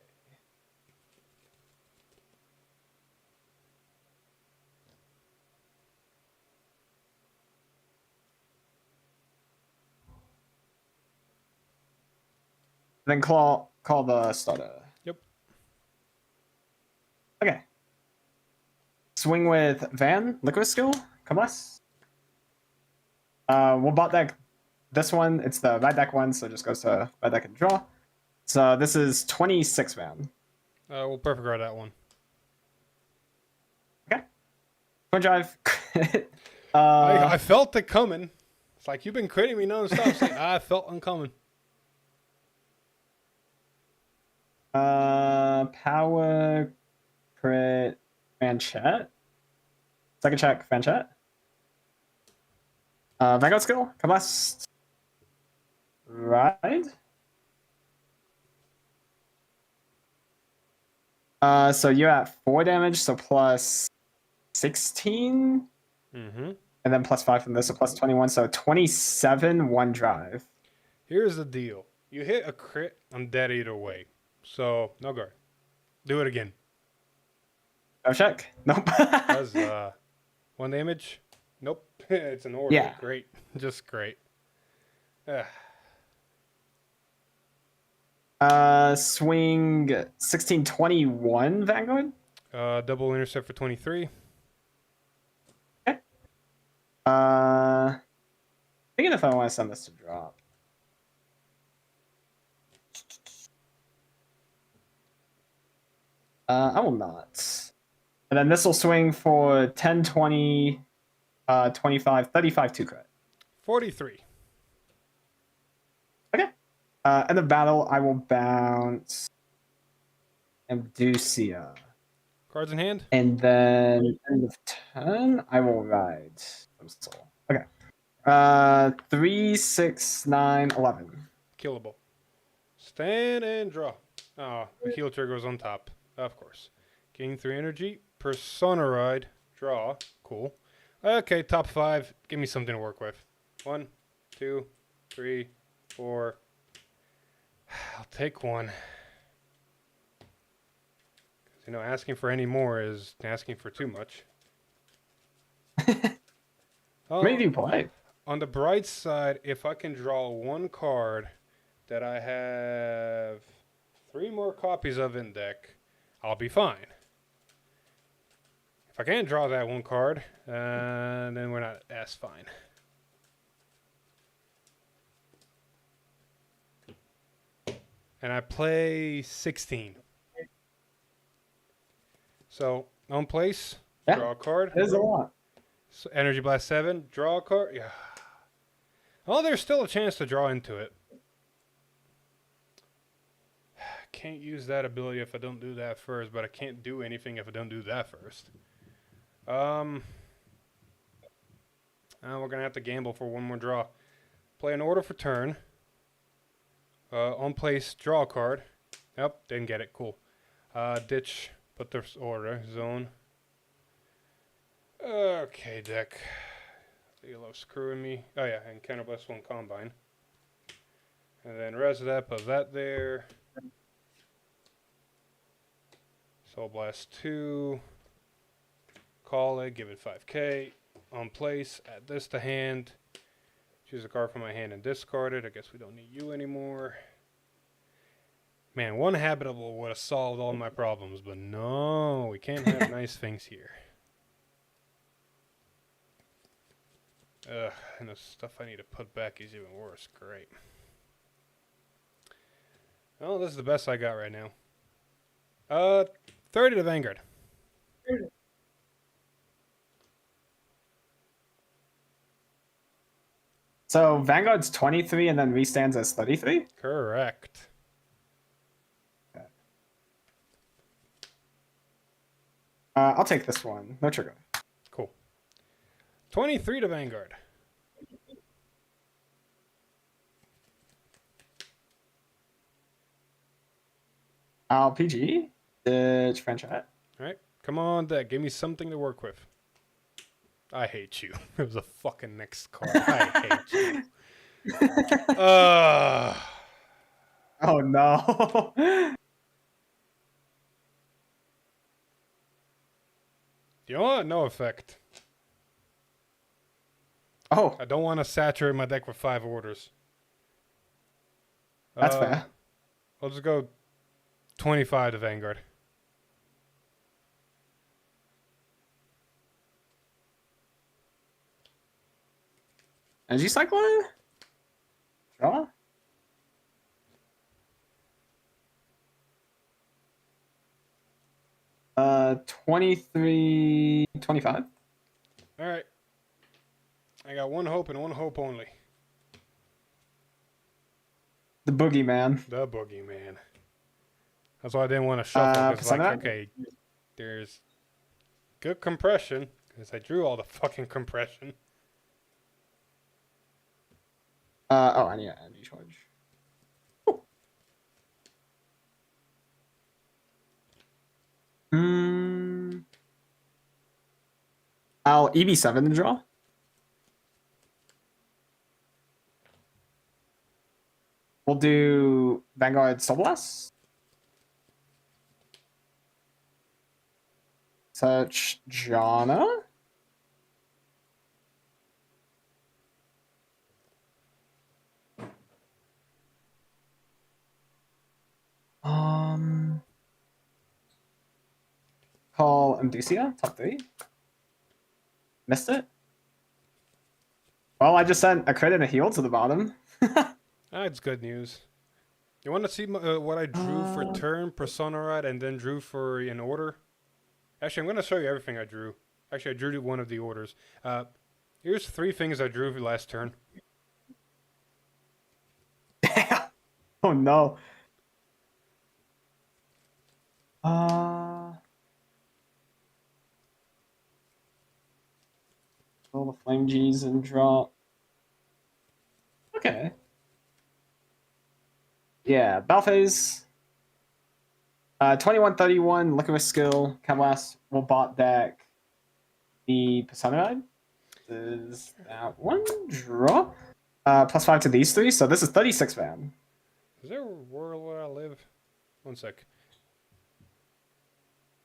Then call the starter. Yep. Okay. Swing with Van, liquid skill, come less. We'll bot deck this one. It's the red deck one, so it just goes to red deck and draw. So this is 26 Van. We'll perfect ride that one. Okay. Twin drive. I felt it coming. It's like you've been critting me nonstop. It's like, I felt uncommon. Power, crit, fan chat. Second check, fan chat. Vanguard skill, come last. Ride. So you're at 4 damage, so plus 16. Mm-hmm. And then plus 5 from this, so plus 21, so 27, 1 drive. Here's the deal. You hit a crit, I'm dead either way. So, no guard. Do it again. No check. Nope. Does 1 damage? Nope. It's an order. Yeah. Great. Just great. Swing 1621 Vanguard. Double intercept for 23. Okay. Thinking if I want to send this to drop. I will not. And then this will swing for 10, 20, 25, 35 2 crit. 43. Okay. End of battle, I will bounce Emdusia. Cards in hand? And then end of turn, I will ride some soul. Okay. 3, 6, 9, 11. Killable. Stand and draw. Oh, the heal trigger was on top. Of course. Gain 3 energy. Persona Ride. Draw. Cool. Okay, top 5. Give me something to work with. 1, 2, 3, 4. I'll take 1. You know, asking for any more is asking for too much. What many do you play? On the bright side, if I can draw one card that I have 3 more copies of in deck, I'll be fine. If I can't draw that one card, then we're not as fine. And I play 16. So, on place, draw a card. There's a lot. So Energy Blast 7, draw a card. Yeah. Oh, there's still a chance to draw into it. Can't use that ability if I don't do that first, but I can't do anything if I don't do that first. We're gonna have to gamble for one more draw. Play an order for turn. On place, draw a card. Yep, didn't get it. Cool. Ditch, put this order. Zone. Okay, deck. Yellow screwing me. Oh yeah, and Counterblast 1 Combine. And then res that, put that there. Soul Blast 2. Call it, give it 5k. On place, add this to hand. Choose a card from my hand and discard it. I guess we don't need you anymore. Man, one habitable would have solved all my problems, but no, we can't have nice things here. Ugh, and the stuff I need to put back is even worse. Great. Well, this is the best I got right now. 30 to Vanguard. So Vanguard's 23 and then restands as 33? Correct. Okay. I'll take this one. No trigger. Cool. 23 to Vanguard. I'll PG. Ditch franchise. Alright, come on, deck. Give me something to work with. I hate you. It was a fucking next card. I hate you. Oh no. You know what? No effect. Oh, I don't want to saturate my deck with 5 orders. that's fair. I'll just go 25 to Vanguard. Energy cyclone? Draw? Uh, 23, 25. All right. I got one hope and one hope only. The boogeyman. The boogeyman. That's why I didn't want to shuffle. Because, okay, there's good compression. Because I drew all the fucking compression. Oh, I need an energy charge. I'll EV7 to draw. We'll do Vanguard Soul Blast. Search Jana. Call Amdusia, top 3. Missed it. Well, I just sent a crit and a heal to the bottom. That's good news. You want to see what I drew for turn, Persona Ride, and then drew for an order? Actually, I'm going to show you everything I drew. Actually, I drew one of the orders. Here's 3 things I drew for last turn. Oh no. Roll the flame G's and draw. Okay. Yeah, battle phase. 2131, Licorice Skill, Camblast, will bot deck. The Persona Ride is that one. Draw. +5 to these 3, so this is 36 van. Is there a world where I live? One sec.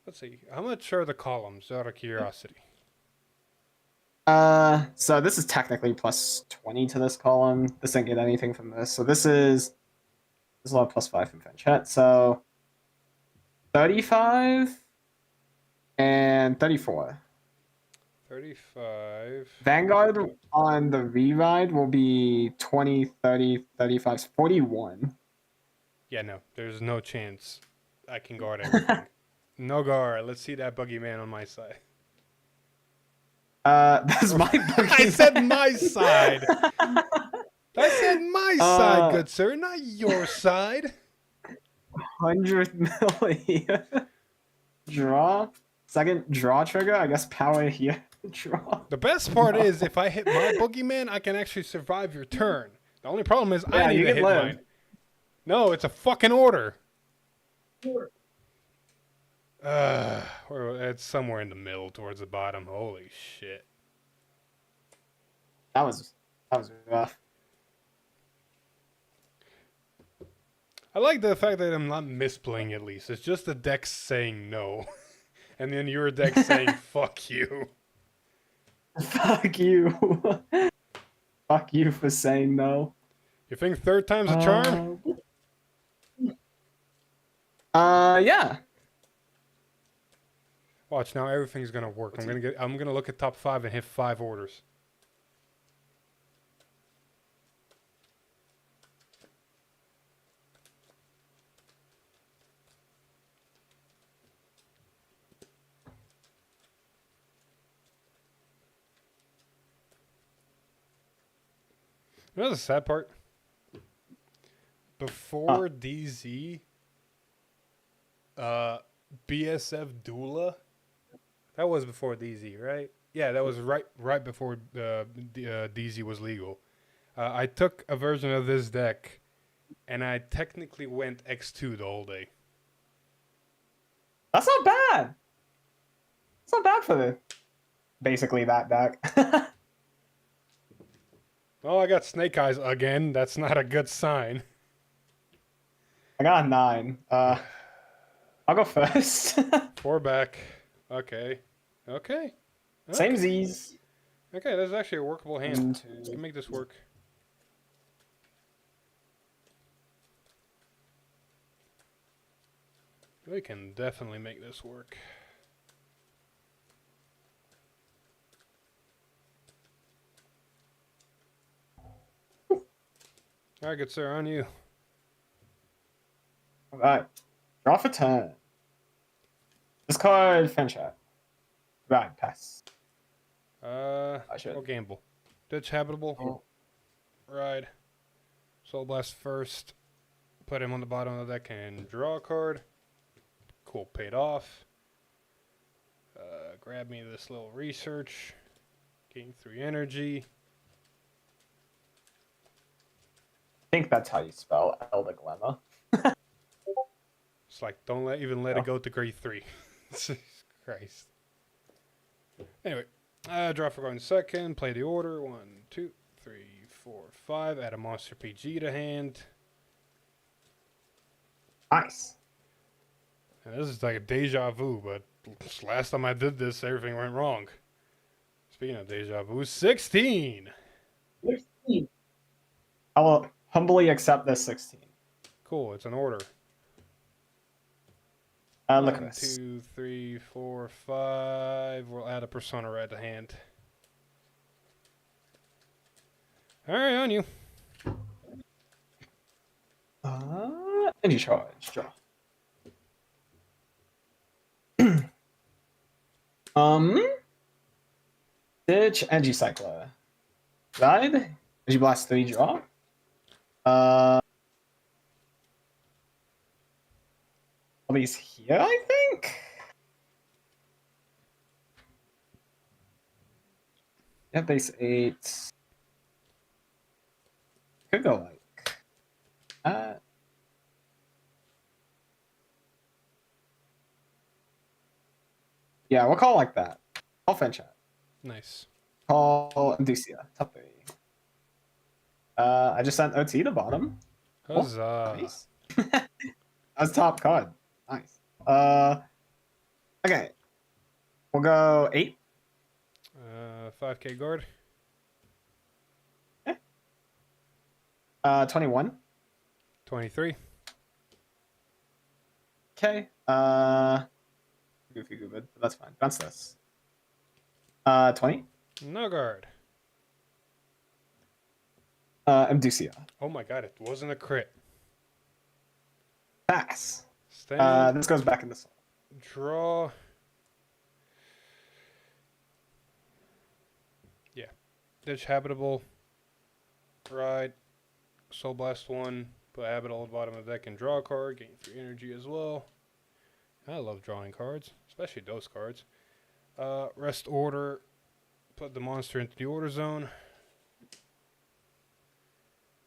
Let's see. How much are the columns, out of curiosity? So this is technically plus 20 to this column. This didn't get anything from this. So this is a lot plus 5 from Fanchet. So 35 and 34. 35. Vanguard on the reride will be 20, 30, 35, 41. Yeah, no, there's no chance I can guard everything. No guard. Let's see that buggy man on my side. That's my bookie. I said my side. I said my side, good sir, not your side. 100 million. Draw. Second draw trigger. I guess power here. Draw. The best part is if I hit my boogeyman, I can actually survive your turn. The only problem is I need to hit mine. No, it's a fucking order. It's somewhere in the middle towards the bottom. Holy shit. That was rough. I like the fact that I'm not misplaying at least. It's just the deck saying no. And then your deck saying fuck you. Fuck you. Fuck you for saying no. You think third time's a charm? Yeah. Watch now, everything's gonna work. I'm gonna look at top 5 and hit 5 orders. You know the sad part? Before DZ, BSF Doula, that was before DZ, right? Yeah, that was right before DZ was legal. I took a version of this deck, and I technically went X2 the whole day. That's not bad. It's not bad for basically that deck. Oh, I got Snake Eyes again. That's not a good sign. I got a 9. I'll go first. 4 back. Okay. Same Z's. Okay, that's actually a workable hand. Let's make this work. We can definitely make this work. Alright, good sir, on you. Alright. Draw for turn. Discard Fanchet. Right, pass. We'll gamble. Ditch habitable. Oh. Ride. Soul Blast first. Put him on the bottom of the deck and draw a card. Cool, paid off. Grab me this little research. Gain 3 energy. I think that's how you spell Elder Glemma. It's like, don't even let it go to grade 3. Jesus Christ. Anyway, draw for going second. Play the order. 1, 2, 3, 4, 5. Add a monster PG to hand. Nice. And this is like a deja vu, but last time I did this, everything went wrong. Speaking of deja vu, 16. 16. I will humbly accept this 16. Cool, it's an order. Look at 1, this. 2, 3, 4, 5. We'll add a persona right to hand. Alright, on you. Energy charge. Draw. Ditch Energy Cycler. Ride. Energy Blast 3 draw. All these here, I think. Yeah, base 8. Could go like that. Yeah, we'll call like that. I'll fetch it. Nice. Call Inducia. Top 3. I just sent OT to bottom. Huzzah. Nice. That's top card. Nice. Okay. We'll go 8. 5K guard. 21. 23. Okay. Goofy good. That's fine. Bounce this. 20. No guard. Amdusia. Oh my god, it wasn't a crit. Pass. Stand. This goes back in the soul. Draw. Yeah. Ditch habitable. Ride. Soul Blast 1. Put habitable at the bottom of the deck and draw a card. Gain 3 energy as well. I love drawing cards, especially those cards. Rest order. Put the monster into the order zone.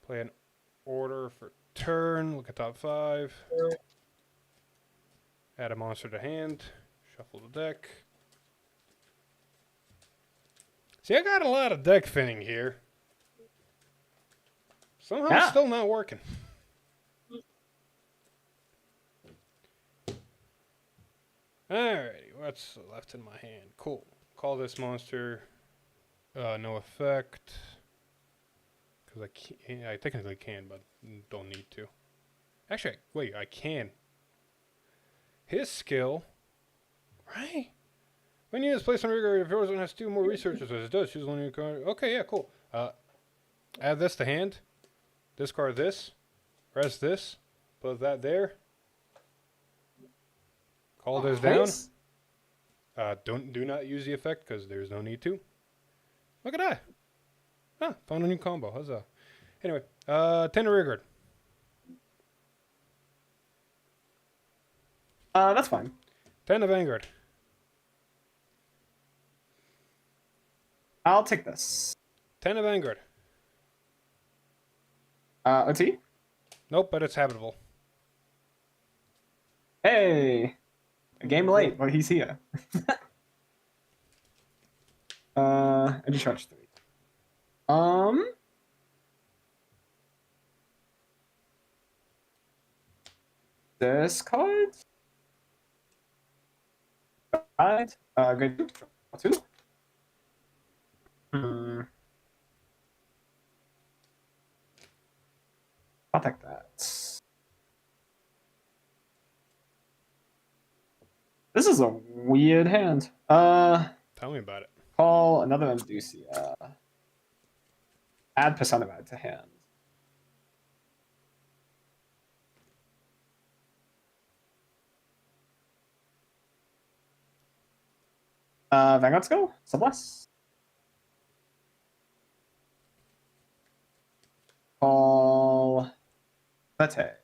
Play an order for turn. Look at top 5. Add a monster to hand. Shuffle the deck. See, I got a lot of deck thinning here. Somehow it's still not working. Alrighty, what's left in my hand? Cool. Call this monster. No effect. Because I technically can, but don't need to. Actually, wait, I can. His skill, right? When you place on rigor, if yours has 2 more researchers as it does, choose one of your card. Okay, yeah, cool. Add this to hand. Discard this. Rest this. Put that there. Call this down. Do not use the effect because there's no need to. Look at that. Ah, found a new combo. Huzzah. Anyway, 10 to rigor. That's fine. 10 to Vanguard. I'll take this. 10 to Vanguard. OT? Nope, but it's habitable. Hey! A game late, but he's here. I just charged 3. This card? Right. Good. 2. I'll take that. This is a weird hand. Tell me about it. Call another Amdusia. Add Persona back to hand. Vanguard's go. Subless. Call Vete.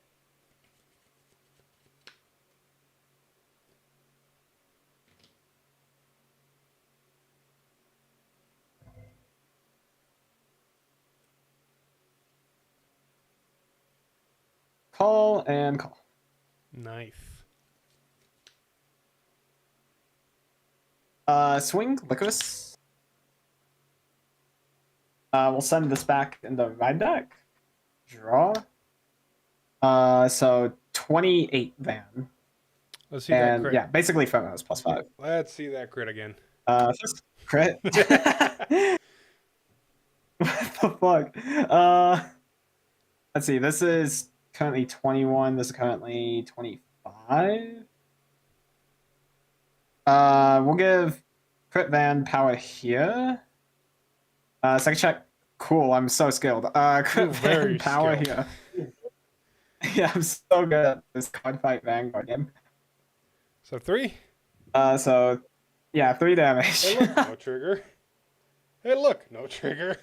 Call and call. Nice. Swing, Licorice. We'll send this back in the ride deck. Draw. So 28 Van. Let's see that crit. Yeah, basically Femos +5. Let's see that crit again. First crit. What the fuck? Let's see. This is currently 21. This is currently 25. We'll give crit Van power here. Second check. Cool. I'm so skilled. Crit Van power here. Yeah, I'm so good at this Cardfight Vanguard game. So 3? So yeah, 3 damage. Hey, look, no trigger. Hey, look, no trigger.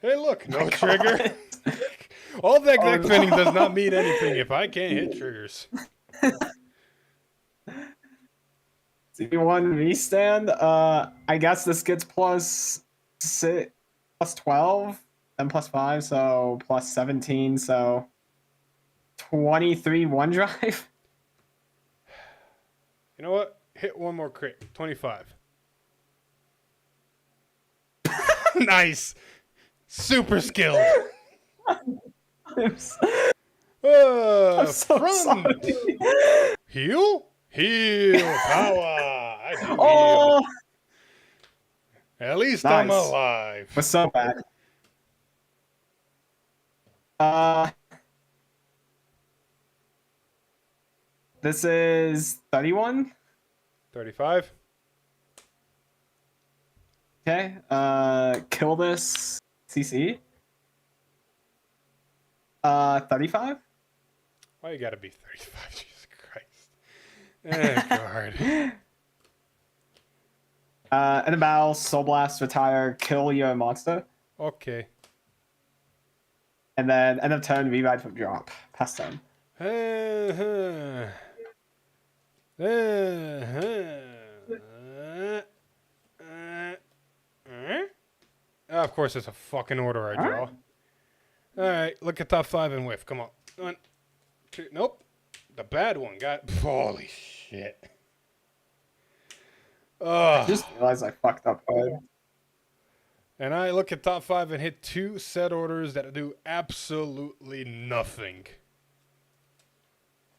Hey, look, no trigger. All that deck spinning does not mean anything if I can't hit triggers. C1 restand. I guess this gets +6, +12, and +5, so +17, so 23 one drive. You know what? Hit one more crit. 25. Nice. Super skilled. I'm so front. sorry. Heal? Heal. Power. I do Oh. At least I'm Nice. alive. Was so bad. This is 31. 35. Okay. Kill this CC. 35. Why you gotta be 35? Jesus Christ. Oh, God. In a battle, Soul Blast, retire, kill your monster, Okay. and then end of turn, revive from drop. Pass turn. Of course, it's a fucking order I draw. Alright, look at top 5 and whiff. Come on. 1, 2. Nope. The bad one got. Holy shit. I just realized I fucked up. And I look at top 5 and hit 2 set orders that do absolutely nothing.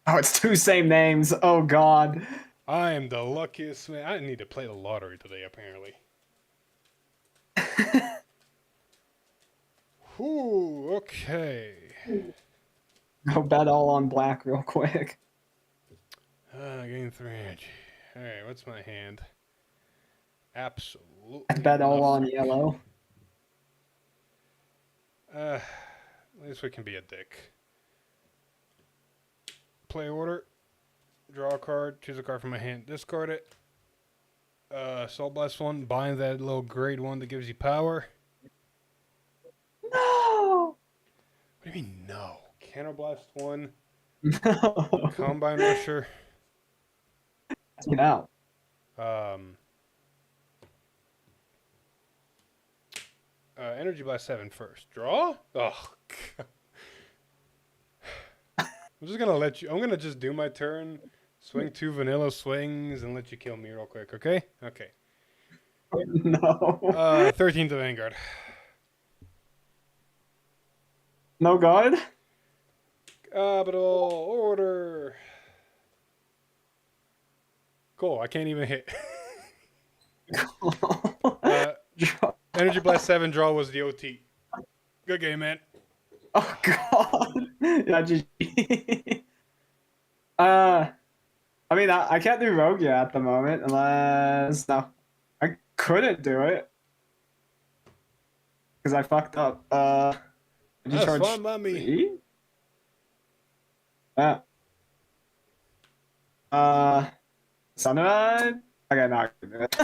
Oh, it's 2 same names. Oh, God. I am the luckiest man. I need to play the lottery today, apparently. Whew, okay. Go bet all on black real quick. Gain 3 energy. Alright, what's my hand? Absolutely. I bet all on nothing. yellow. At least we can be a dick. Play order. Draw a card. Choose a card from my hand. Discard it. Soul Blast 1. Bind that little grade 1 that gives you power. No! What do you mean, no? Counterblast 1. No. Combine Rusher. Get out. Energy Blast 7 first. Draw? Oh, God. I'm just gonna let you. I'm gonna just do my turn, swing 2 vanilla swings, and let you kill me real quick. Okay? Okay. No. 13 to Vanguard. No God? Capital order. Cool. I can't even hit. Energy Blast 7 draw was the OT. Good game, man. Oh God. Yeah, GG. I mean, I can't do Rogue yet at the moment unless no, I couldn't do it because I fucked up. Did you That's charge fine by me. 3? Yeah. Sunrise. Okay, no, I can do it.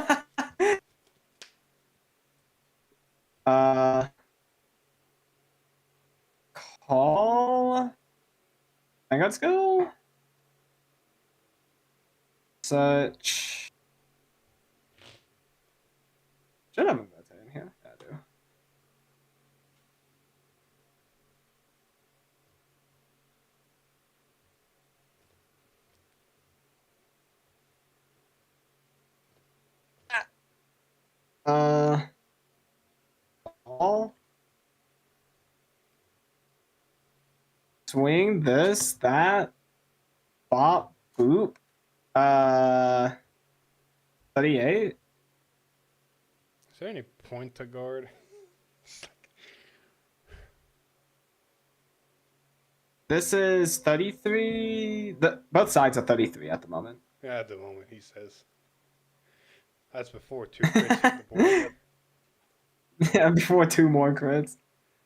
Call. Vanguard skill. Such. Should have a beta in here. Yeah, I do. All. Swing this, that, bop, boop. 38. Is there any point to guard? This is 33. Both sides are 33 at the moment. Yeah, at the moment, he says. That's before 2 crits hit the board. Yeah, before 2 more crits.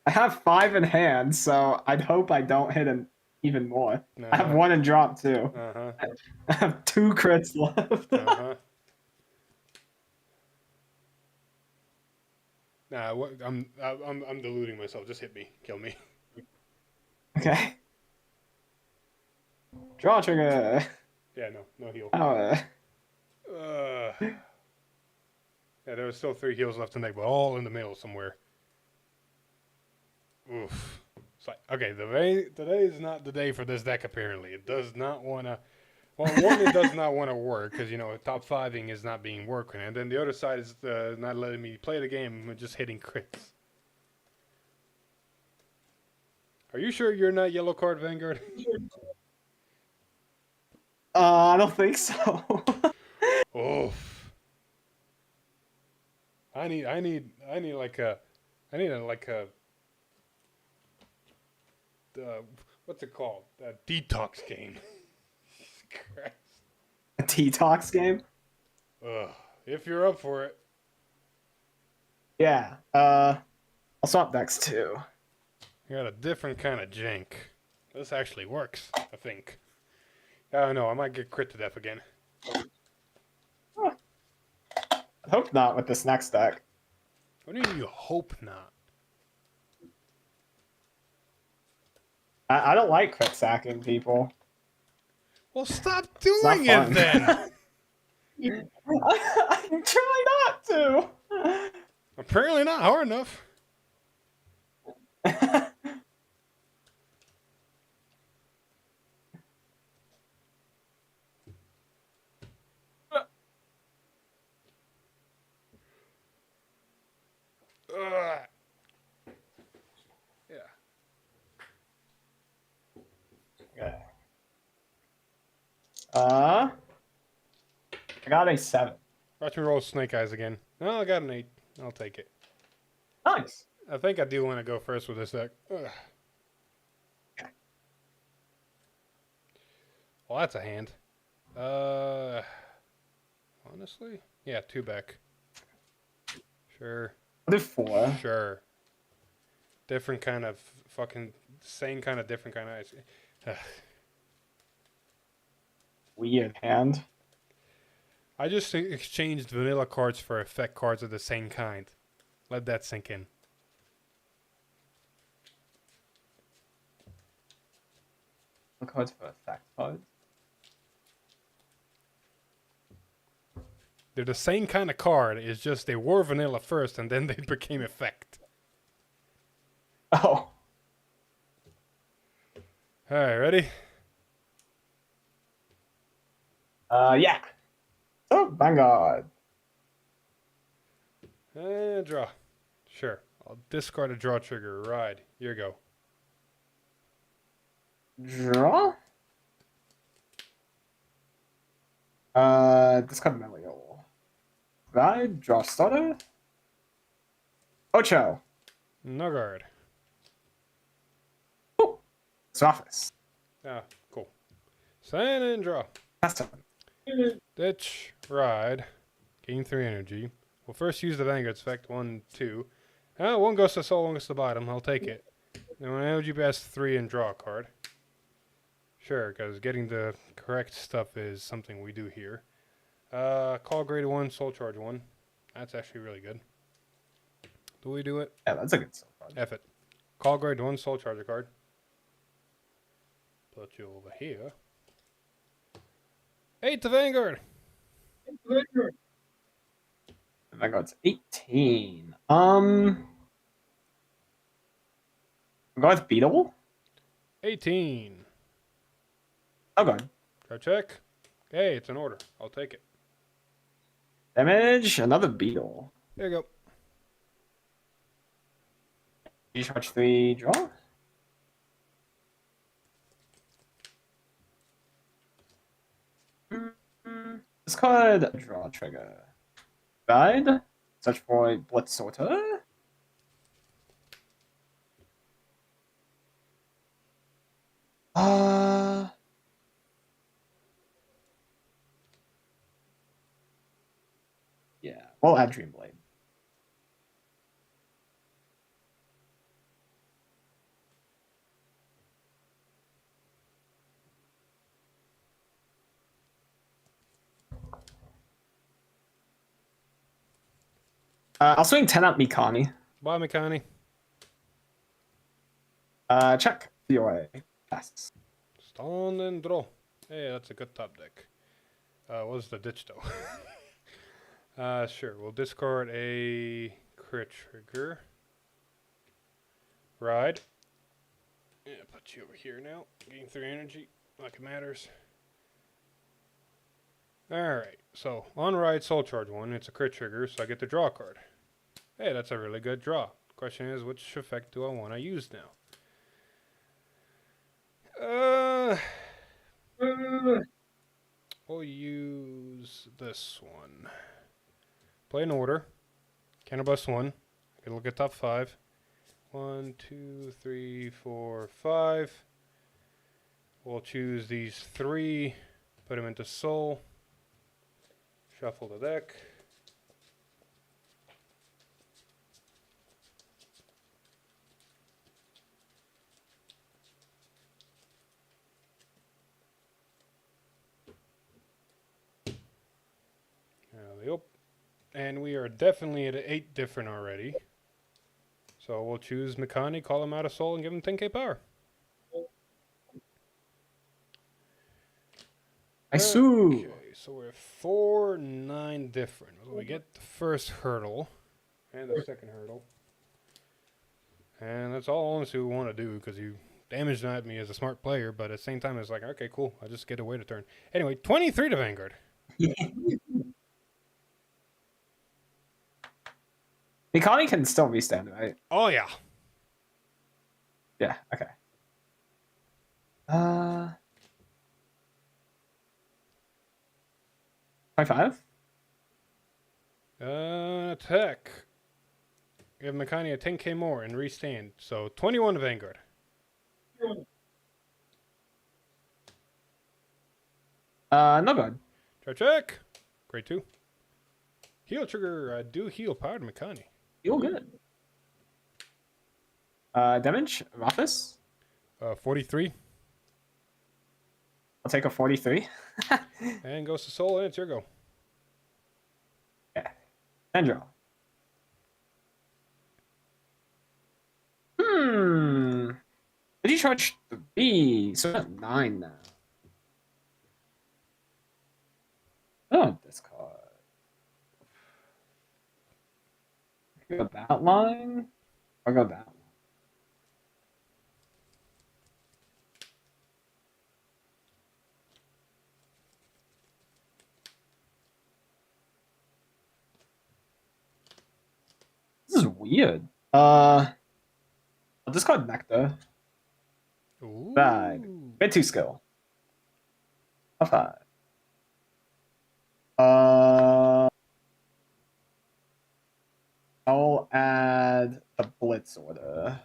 I have 5 in hand, so I'd hope I don't hit an even more. I have 1 in drop too. Uh-huh. I have 2 crits left. Uh-huh. Nah, I'm deluding myself. Just hit me. Kill me. Okay. Draw trigger. Yeah, no heal. Yeah, there was still 3 heals left in the deck, but all in the middle somewhere. Oof. It's like, okay, today is not the day for this deck, apparently. It does not want to... Well, one, it does not want to work, because, you know, top 5ing is not being worked. And then the other side is not letting me play the game with just hitting crits. Are you sure you're not yellow card, Vanguard? I don't think so. Oof. I need like a, what's it called? A detox game. Christ. A T-Tox game? Ugh. If you're up for it. Yeah. I'll swap decks too. You got a different kind of jank. This actually works, I think. I don't know. I might get crit to death again. Huh. I hope not with this next deck. What do you mean you hope not? I don't like crit sacking people. Well, stop It's not doing it fun. then. I'm trying not to. Apparently not hard enough. Ugh. Yeah. Okay. I got a 7. Watch me roll snake eyes again. Oh, I got an 8. I'll take it. Nice. I think I do want to go first with this deck. Ugh. Well, that's a hand. Honestly? Yeah, 2 back. Sure. I'll do 4. Sure. Different kind of fucking, same kind of different kind of ice. Weird hand. I just exchanged vanilla cards for effect cards of the same kind. Let that sink in. What cards for effect cards? They're the same kind of card. It's just they were vanilla first and then they became effect. Oh. Alright, ready? Yeah. So, Vanguard. And draw. Sure. I'll discard a draw trigger. Ride. Here you go. Draw? Discard Melio. Ride, draw starter. Ocho. No guard. Oh. Surface. Ah, cool. Sand and draw. Pass turn. Ditch. Ride. Gain 3 energy. We'll first use the Vanguard's effect. 1, 2. One goes to soul, one goes to bottom. I'll take it. Then when energy pass 3 and draw a card. Sure, because getting the correct stuff is something we do here. Call grade 1, soul charge 1. That's actually really good. Do we do it? Yeah, that's a good soul card. F it. Call grade 1, soul charge a card. Put you over here. 8 to Vanguard. Vanguard's 18. I'm going with Beetle. 18. Okay. Try check. Hey, it's an order. I'll take it. Damage, another Beetle. There you go. You charge 3, draw. Discard draw trigger. Guide. Search for a Blitz Sorter. Yeah, we'll add Dreamblade. I'll swing 10 at Mikami. Bye, Mikani. Check. VOA. Passes. Stand and draw. Hey, that's a good top deck. What's the ditch, though? Sure. We'll discard a crit trigger. Ride. Yeah, put you over here now. Gain 3 energy, like it matters. Alright, so on ride, soul charge 1. It's a crit trigger, so I get to draw a card. Hey, that's a really good draw. Question is, which effect do I want to use now? We'll use this one. Play an order. Counterblast 1. I can look at top 5. 1, 2, 3, 4, 5. We'll choose these 3. Put them into soul. Shuffle the deck. Yep. And we are definitely at 8 different already. So we'll choose Mikani, call him out of soul, and give him 10k power. Okay, so we're 4, 9 different. We get the first hurdle and the second hurdle. And that's all honestly we want to do, because you damaged at me as a smart player, but at the same time it's like, okay, cool, I just get to wait a turn. Anyway, 23 to Vanguard. Mikani can still restand, right? Oh, yeah. Yeah, okay. 25? Attack. Give Mikani a 10k more and restand. So 21 to Vanguard. No good. Check. Grade 2. Heal trigger. Do heal powered Mikani. Feel good. Damage, Rafis. 43. I'll take a 43. And goes to soul, and it's your go. Yeah. And draw. Did you charge 3? So we're at 9 now. Oh, discard. Go that line? Or go that line? This is weird. I'll discard Nectar. Ooh. Bad. Get 2 skill. A 5. I'll add the Blitz order.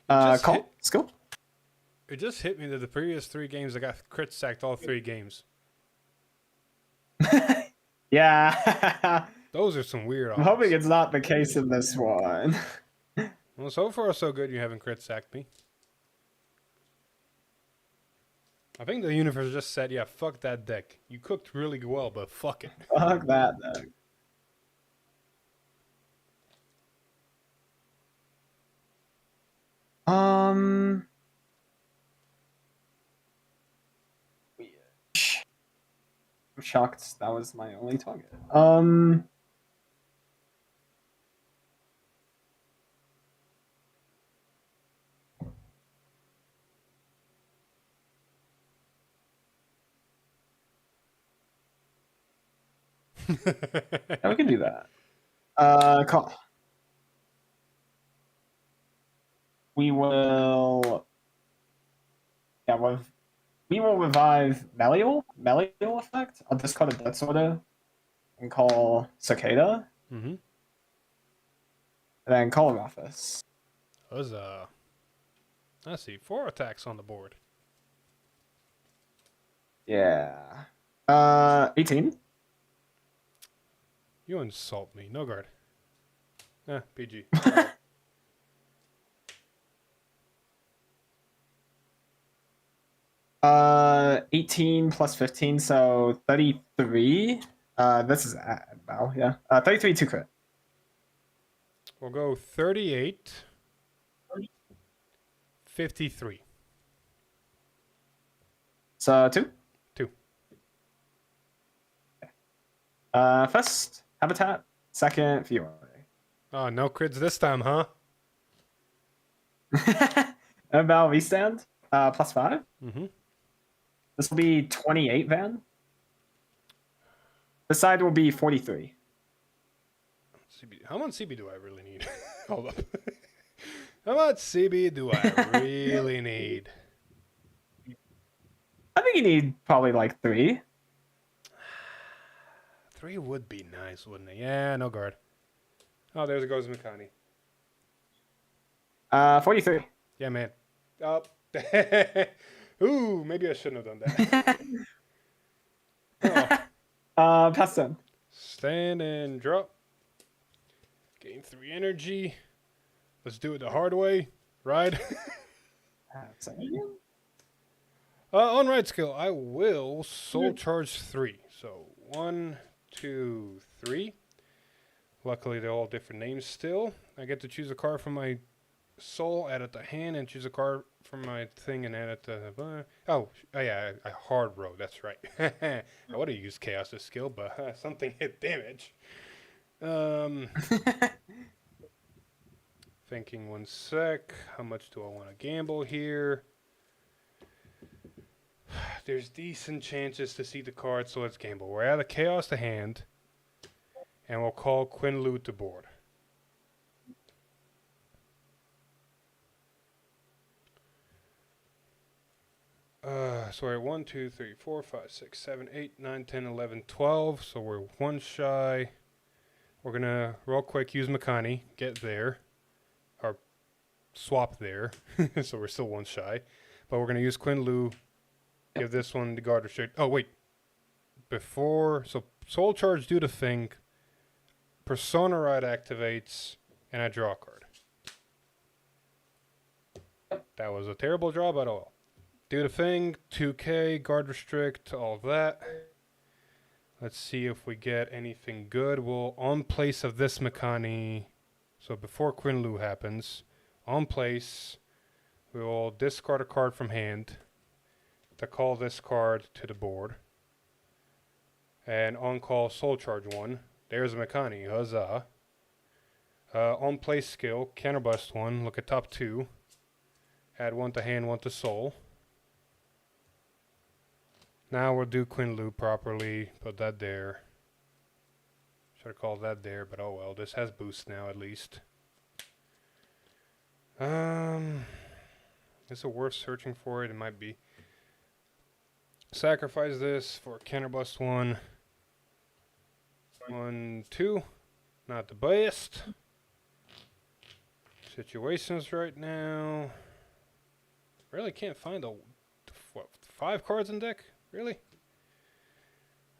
Call skill. It just hit me that the previous 3 games I got crit sacked all 3 games. Yeah. Those are some weird odds. I'm hoping it's not the case in this one. Well, so far so good. You haven't crit sacked me. I think the universe just said, yeah, fuck that deck. You cooked really well, but fuck it. Fuck that deck. Weird. I'm shocked that was my only target. Yeah, we can do that. Call. We will. Yeah, we will revive Melial effect. I'll discard a Death Order and call Cicada. Mm-hmm. And then call Rafis. Huzzah. Let's see, 4 attacks on the board. Yeah. 18. You insult me. No guard. PG. 18 plus 15, so 33. This is at bow, yeah. 33 2 crit. We'll go 38. 53. So 2? 2. First, Habitat. Second, Fiore. Oh, no crits this time, huh? About restand. Plus 5. Mm-hmm. This will be 28, Van. This side will be 43. Let's CB. How much CB do I really need? Hold up. How much CB do I really need? I think you need probably like 3. 3 would be nice, wouldn't it? Yeah, no guard. Oh, there goes Makani. 43. Yeah, man. Oh. Ooh, maybe I shouldn't have done that. Oh. Pass turn. Stand and drop. Gain 3 energy. Let's do it the hard way. Ride. On ride skill, I will soul charge 3. So 1, 2, 3. Luckily, they're all different names still. I get to choose a card from my soul, add it to hand, and choose a card from my thing and add it to. Oh yeah, I hard road. That's right. I would have used chaos as skill, but something hit damage. Thinking 1 sec. How much do I want to gamble here? There's decent chances to see the card, so let's gamble. We're out of chaos to hand, and we'll call Quinn Lu to board. So we're 1, 2, 3, 4, 5, 6, 7, 8, 9, 10, 11, 12. So we're 1 shy. We're going to, real quick, use Makani. Get there. Or swap there. So we're still 1 shy. But we're going to use Quinn Lu. Give this one the guard restrict. Oh, wait. Before, so soul charge do the thing. Persona Ride activates. And I draw a card. That was a terrible draw, but oh well. Do the thing, 2k, guard restrict, all of that. Let's see if we get anything good. We'll, on place of this Makani, so before Quinn Lu happens, on place, we will discard a card from hand to call this card to the board. And on call, soul charge 1. There's a Makani, huzzah. On place skill, counterblast 1, look at top 2. Add 1 to hand, 1 to soul. Now we'll do Quinn Lu properly. Put that there. Should have called that there, but oh well. This has boost now at least. Is it worth searching for it? It might be. Sacrifice this for counterblast 1. 1, 2. Not the best situations right now. Really can't find a what, 5 cards in deck. Really?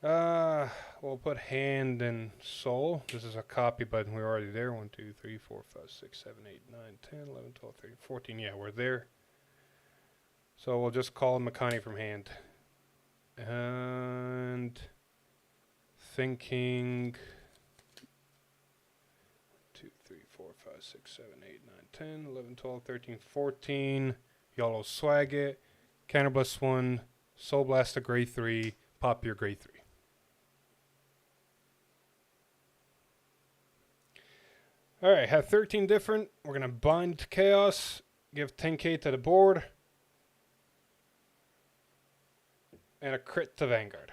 We'll put hand and soul. This is a copy, but we're already there. 1, 2, 3, 4, 5, 6, 7, 8, 9, 10, 11, 12, 13, 14. Yeah, we're there. So we'll just call Makani from hand. And thinking 2, 3, 4, 5, 6, 7, 8, 9, 10, 11, 12, 13, 14. YOLO swag it. Counterblast 1. Soul Blast a grade 3, pop your grade 3. Alright, have 13 different. We're going to bind to Chaos, give 10k to the board, and a crit to Vanguard.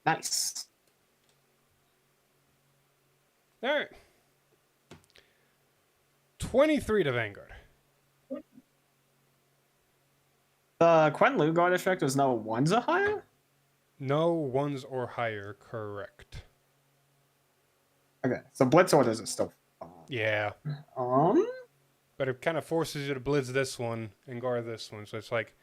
Nice. Alright. 23 to Vanguard. The Quinn Lu guard effect was no 1s or higher? No 1s or higher, correct. Okay, so blitz orders are still fine. Yeah. But it kind of forces you to blitz this one and guard this one, so it's like...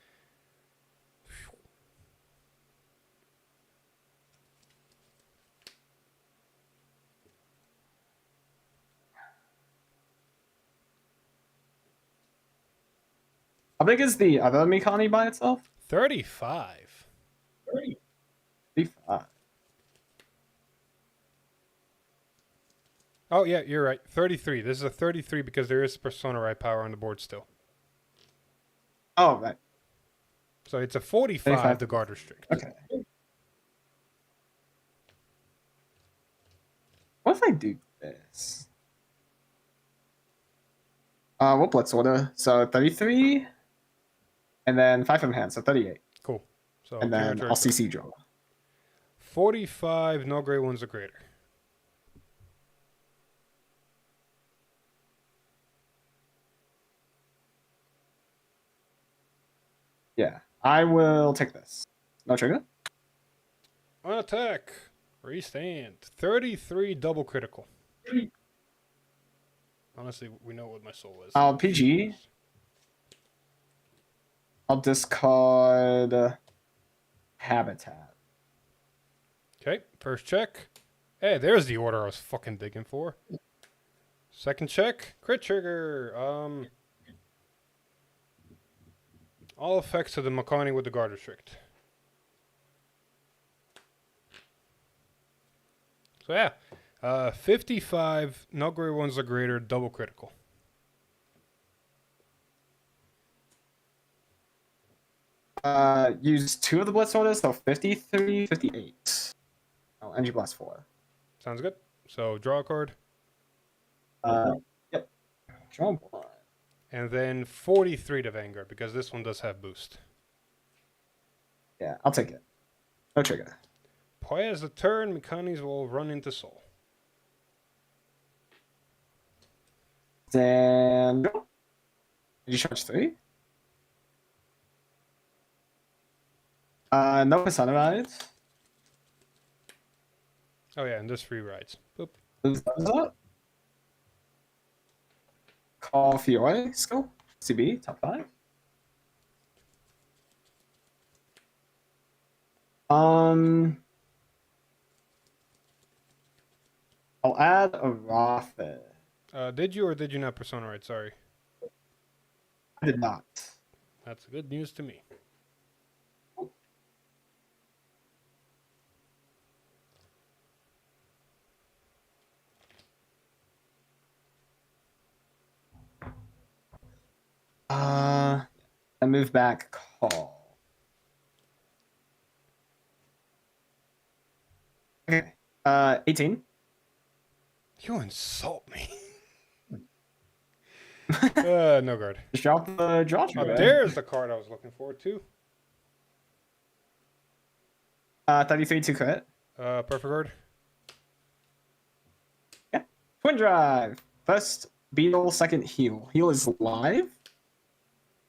How big is the other Mikani by itself? 35. 35. Oh, yeah, you're right. 33. This is a 33 because there is Persona Ride power on the board still. Oh, right. So it's a 45 to guard restrict. Okay. What if I do this? We'll blitz order. So 33. And then 5 from hand, so 38. Cool. So and then I'll CC draw. 45, no grade 1s or greater. I will take this. No trigger. On attack. Restand. 33 double critical. Honestly, we know what my soul is. I'll PG. I'll discard Habitat. Okay, first check. Hey, there's the order I was fucking digging for. Second check. Crit trigger. All effects of the Makani with the guard restrict. So yeah, 55, no greater ones are greater, double critical. Use 2 of the Blitz orders, so 53, 58. Oh, Energy Blast 4. Sounds good. So draw a card. Yep. Draw 1. And then 43 to Vanguard, because this one does have boost. Yeah, I'll take it. No trigger. Play as the turn, Mekanis will run into Soul. Then... Did you charge 3? No Persona rides. Oh yeah, and this rewrites. Boop. Is that? Call Fiore skill. CB, top 5. I'll add a Rapha. Did you or did you not Persona right? Sorry. I did not. That's good news to me. I move back call. Okay. 18. You insult me. No guard. Just drop the draw Oh, trigger. there's the card I was looking for too. 33 to crit. Perfect guard. Yeah. Twin drive. First beetle, second heal. Heal is live.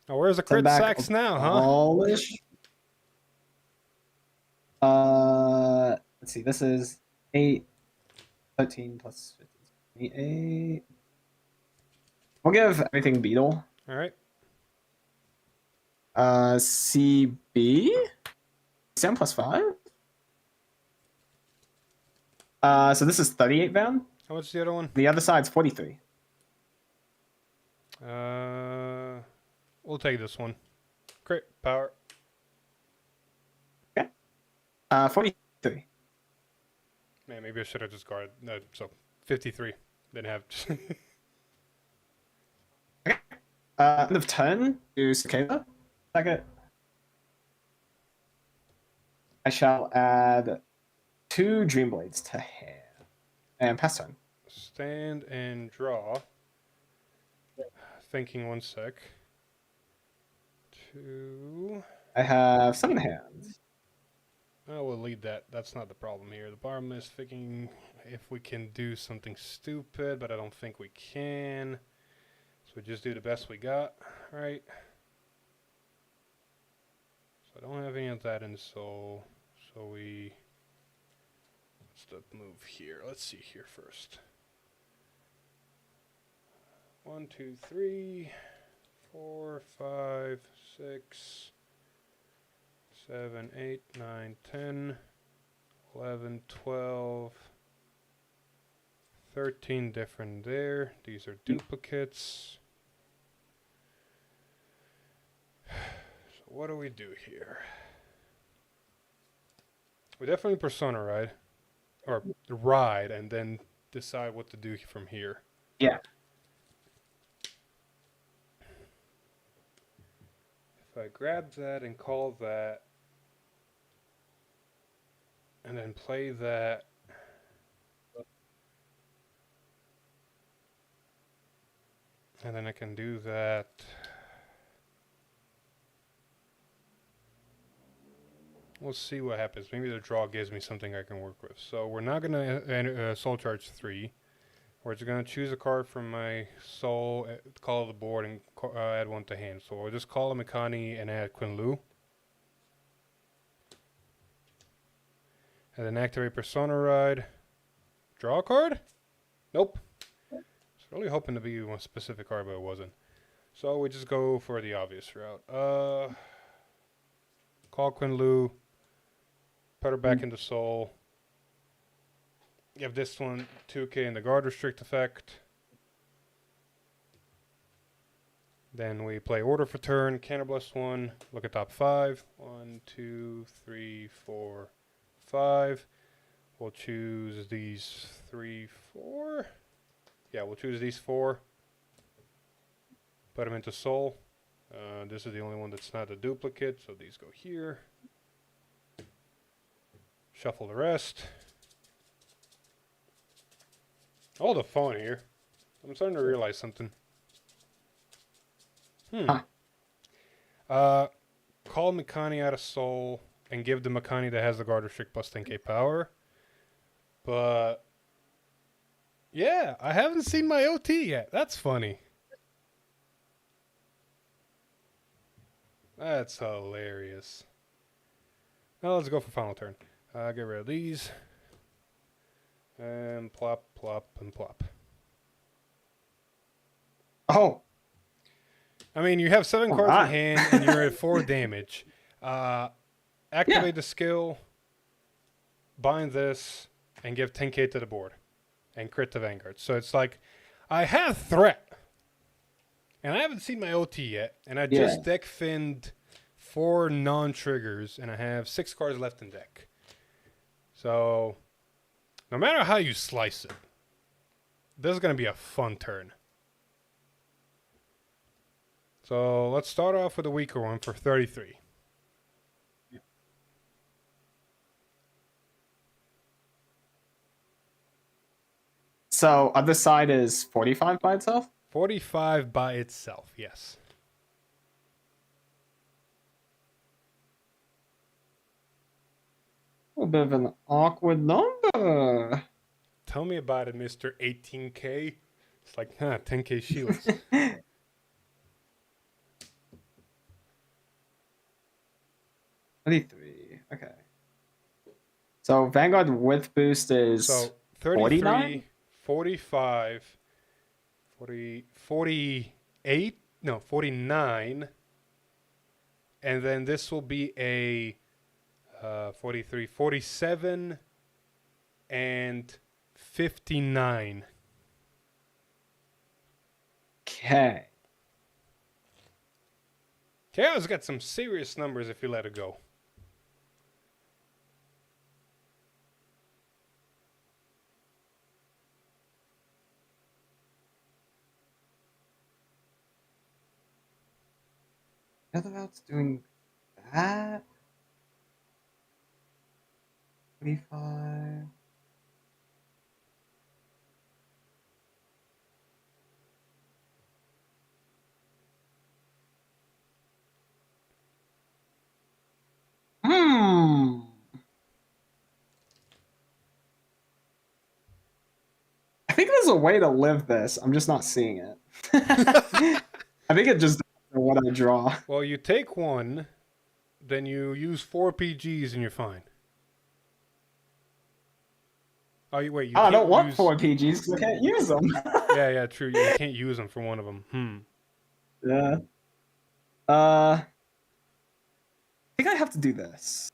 Oh, where's the crit sacks now, huh? Polish. Let's see. This is 8, 13 plus 15, 28. We'll give everything beetle. All right. CB. 7 plus 5. So this is 38 Van. How much is the other one? The other side's 43. We'll take this one. Crit power. Okay. 43. Man, maybe I should have just guarded. So 53. Then have. End of turn to Cicada. Second. I shall add 2 Dream Blades to hand. And pass turn. Stand and draw. Thinking 1 sec. 2. I have 7 hands. I will lead that. That's not the problem here. The problem is thinking if we can do something stupid, but I don't think we can. So we just do the best we got, right? So I don't have any of that in soul. So we... What's the move here? Let's see here first. 1, 2, 3, 4, 5, 6, 7, 8, 9, 10, 11, 12, 13 different there. These are duplicates. So what do we do here? We definitely Persona ride. Or ride and then decide what to do from here. Yeah. If I grab that and call that, and then play that, and then I can do that. We'll see what happens. Maybe the draw gives me something I can work with. So we're not going to soul charge 3. We're just going to choose a card from my soul, call the board, and add 1 to hand. So we'll just call a Mikani and add Quinlu. And then activate Persona Ride. Draw a card? Nope. I was really hoping to be one specific card, but it wasn't. So we just go for the obvious route. Call Quinlu. Put her back into Soul. Give this one 2k in the guard restrict effect. Then we play Order for turn, Counterblast 1, look at top 5. 1, 2, 3, 4, 5. We'll choose these 3, 4. Yeah, we'll choose these 4. Put them into Soul. This is the only one that's not a duplicate, so these go here. Shuffle the rest. All the fun here. I'm starting to realize something. Call Mikani out of Soul and give the Mikani that has the guard restrict plus 10k power. But yeah, I haven't seen my OT yet. That's funny. That's hilarious. Now let's go for final turn. Get rid of these. And plop, plop, and plop. Oh. I mean, you have 7 cards in hand, and you're at 4 damage. Activate the skill, bind this, and give 10k to the board. And crit the Vanguard. So it's like, I have threat. And I haven't seen my OT yet. And I just deck finned 4 non-triggers, and I have 6 cards left in deck. So, no matter how you slice it, this is going to be a fun turn. So let's start off with a weaker one for 33. So other side is 45 by itself? 45 by itself, yes. A bit of an awkward number. Tell me about it, Mr. 18k. It's like, 10k shields. 23. Okay. So Vanguard with boost is So 33, 49? 45, 40, 48, no, 49. And then this will be a 43, 47, and 59. Okay. Chaos got some serious numbers if you let it go. The other route's doing that. 25. I think there's a way to live this. I'm just not seeing it. I think it just depends on what I draw. Well, you take 1, then you use 4 PGs and you're fine. Oh, wait. You I can't don't want use... 4 PGs because I can't use them. Yeah, true. You can't use them for one of them. Yeah. I think I have to do this.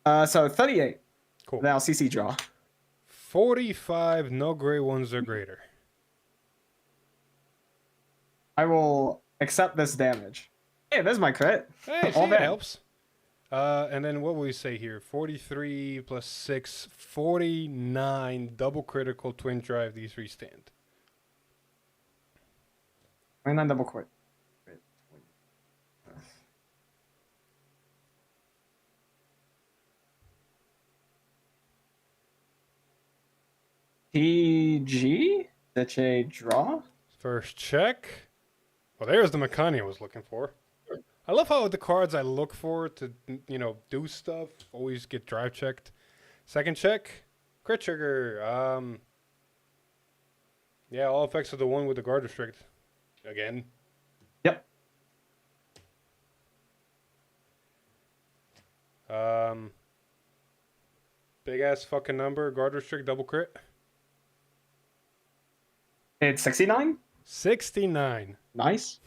So 38. Cool. Now CC draw. 45, no gray ones or greater. I will accept this damage. Hey, there's my crit. Hey, see, All that that helps. And then what will we say here? 43 plus 6, 49, double critical, twin drive, these 3 stand. 29 double crit. PG? That's a draw? First check. Well, there's the Mikani I was looking for. I love how the cards I look for to, do stuff always get drive checked. Second check. Crit trigger. Yeah, all effects of the one with the guard restrict. Again. Yep. Big ass fucking number. Guard restrict double crit. It's 69. 69. Nice.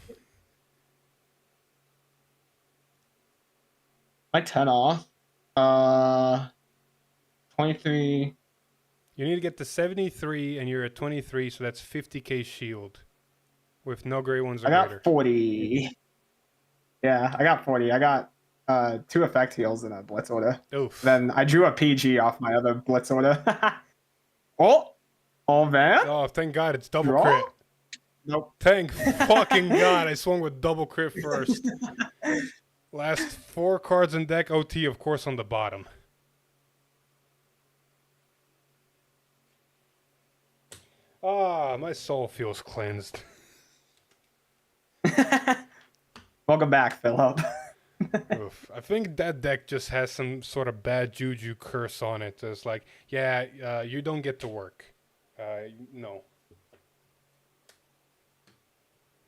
My 10 off. 23. You need to get to 73, and you're at 23, so that's 50k shield. With no gray ones or I got greater. 40. Yeah, I got 40. I got 2 effect heals in a blitz order. Oof. Then I drew a PG off my other blitz order. Oh, man. Oh, thank God it's double Draw? crit. Nope. Thank fucking God I swung with double crit first. Last 4 cards in deck, OT, of course, on the bottom. Ah, my soul feels cleansed. Welcome back, Philip. Oof. I think that deck just has some sort of bad juju curse on it. It's like, yeah, you don't get to work. No.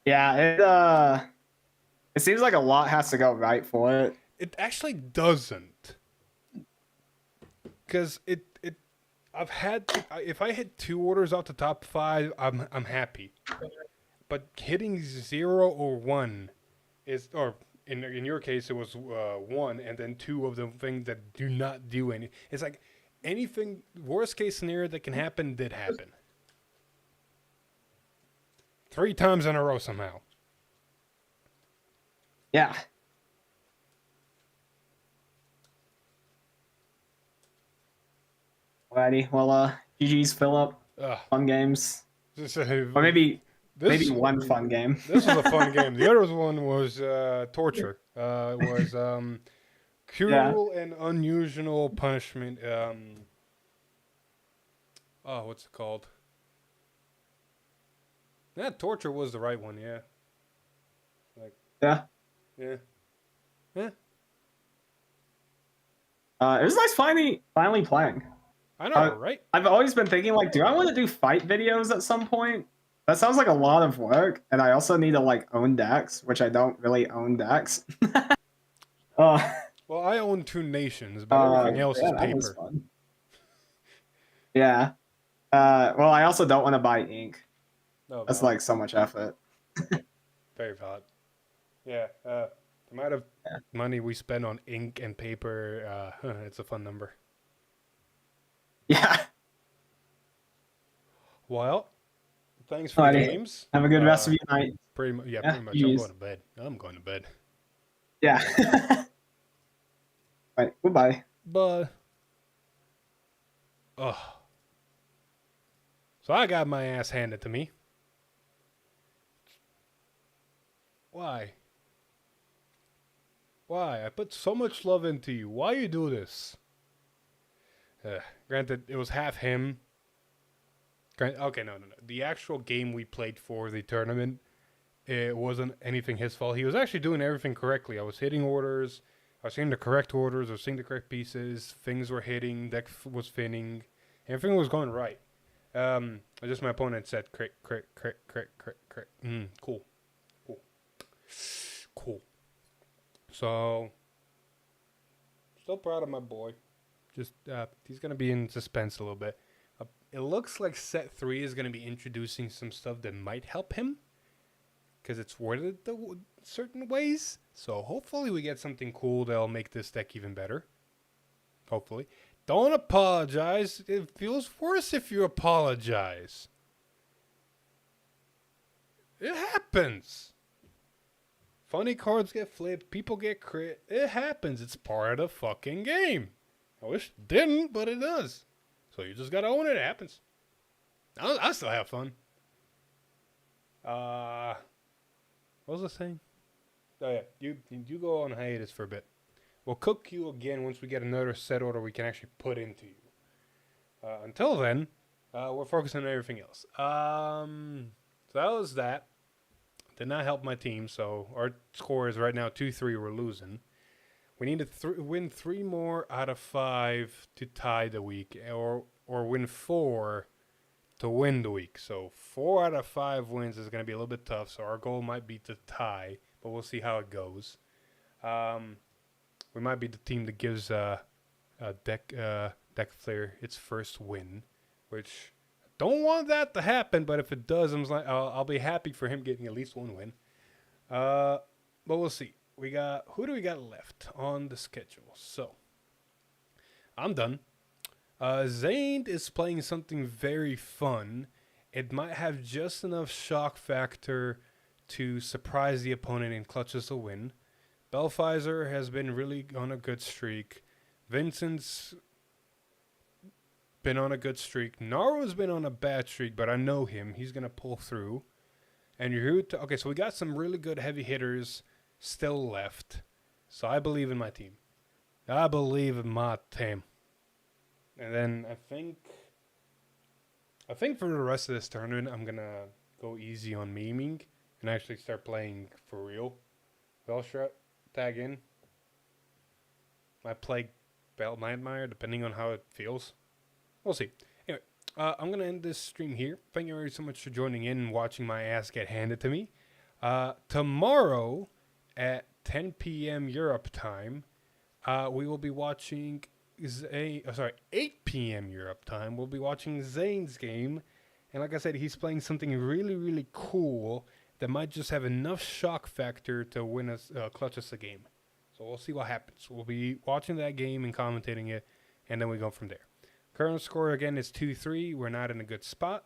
Yeah, it seems like a lot has to go right for it. It actually doesn't. Because if I hit 2 orders off the top 5, I'm happy. But hitting 0 or 1 is, or in your case it was 1 and then 2 of the things that do not do any. It's like anything, worst case scenario that can happen did happen. 3 times in a row somehow. Yeah. Alrighty, well, GG's, Philip. Fun games. Or maybe one fun game. This was a fun game. The other one was torture. Was cruel and unusual punishment. Oh, what's it called? Yeah, torture was the right one. Yeah. Yeah. It was nice finally playing. I know, right? I've always been thinking, like, do I want to do fight videos at some point? That sounds like a lot of work, and I also need to, like, own decks, which I don't really own decks. Well, I own 2 nations, but everything else is paper. Fun. Yeah. Well, I also don't want to buy ink. No, that's like so much effort. Very valid. Yeah. The amount of money we spend on ink and paper, it's a fun number. Yeah. Well, thanks for the games. Have a good rest of your night. Pretty much. I'm going to bed. Yeah. Right. Goodbye. Bye. Oh. So I got my ass handed to me. Why? I put so much love into you. Why you do this? Granted, it was half him. Okay, no. The actual game we played for the tournament, it wasn't anything his fault. He was actually doing everything correctly. I was hitting orders. I was seeing the correct orders. I was seeing the correct pieces. Things were hitting. Deck was finning. Everything was going right. Just my opponent said, crit. Cool. So, still proud of my boy. Just, he's going to be in suspense a little bit. It looks like set 3 is going to be introducing some stuff that might help him. Because it's worded certain ways. So hopefully we get something cool that'll make this deck even better. Hopefully. Don't apologize. It feels worse if you apologize. It happens. Funny cards get flipped. People get crit. It happens. It's part of the fucking game. I wish it didn't, but it does. So you just gotta own it. It happens. I still have fun. What was I saying? Oh yeah, you go on hiatus for a bit. We'll cook you again once we get another set order we can actually put into you. Until then, we're focusing on everything else. So that was that. Did not help my team, so our score is right now 2-3. We're losing. We need to win 3 more out of 5 to tie the week, or win 4 to win the week. So 4 out of 5 wins is going to be a little bit tough, so our goal might be to tie, but we'll see how it goes. We might be the team that gives deck that could flare its first win, which I don't want that to happen, but if it does, I'll be happy for him getting at least one win. But we'll see. Who do we got left on the schedule? So I'm done. Zayn is playing something very fun. It might have just enough shock factor to surprise the opponent and clutch us a win. Belfizer has been really on a good streak. Vincent's been on a good streak. Naro's been on a bad streak, but I know him. He's going to pull through. And okay, so we got some really good heavy hitters still left. So I believe in my team. I believe in my team. And then I think for the rest of this tournament, I'm going to go easy on memeing and actually start playing for real. Velshrat, tag in. Might play Nightmare, depending on how it feels. We'll see. Anyway, I'm going to end this stream here. Thank you very so much for joining in and watching my ass get handed to me. Tomorrow at 10 p.m. Europe time, we will be watching 8 p.m. Europe time. We'll be watching Zayn's game. And like I said, he's playing something really, really cool that might just have enough shock factor to win us, clutch us a game. So we'll see what happens. We'll be watching that game and commentating it, and then we go from there. Current score, again, is 2-3. We're not in a good spot.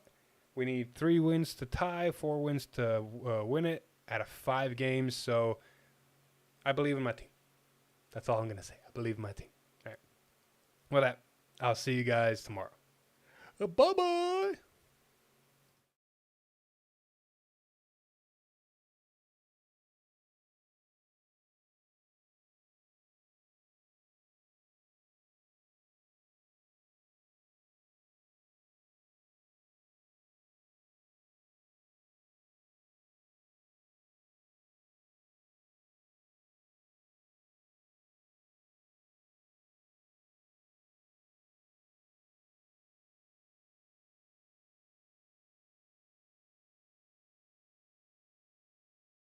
We need 3 wins to tie, 4 wins to win it out of 5 games. So I believe in my team. That's all I'm going to say. I believe in my team. All right. With that, I'll see you guys tomorrow. Bye-bye.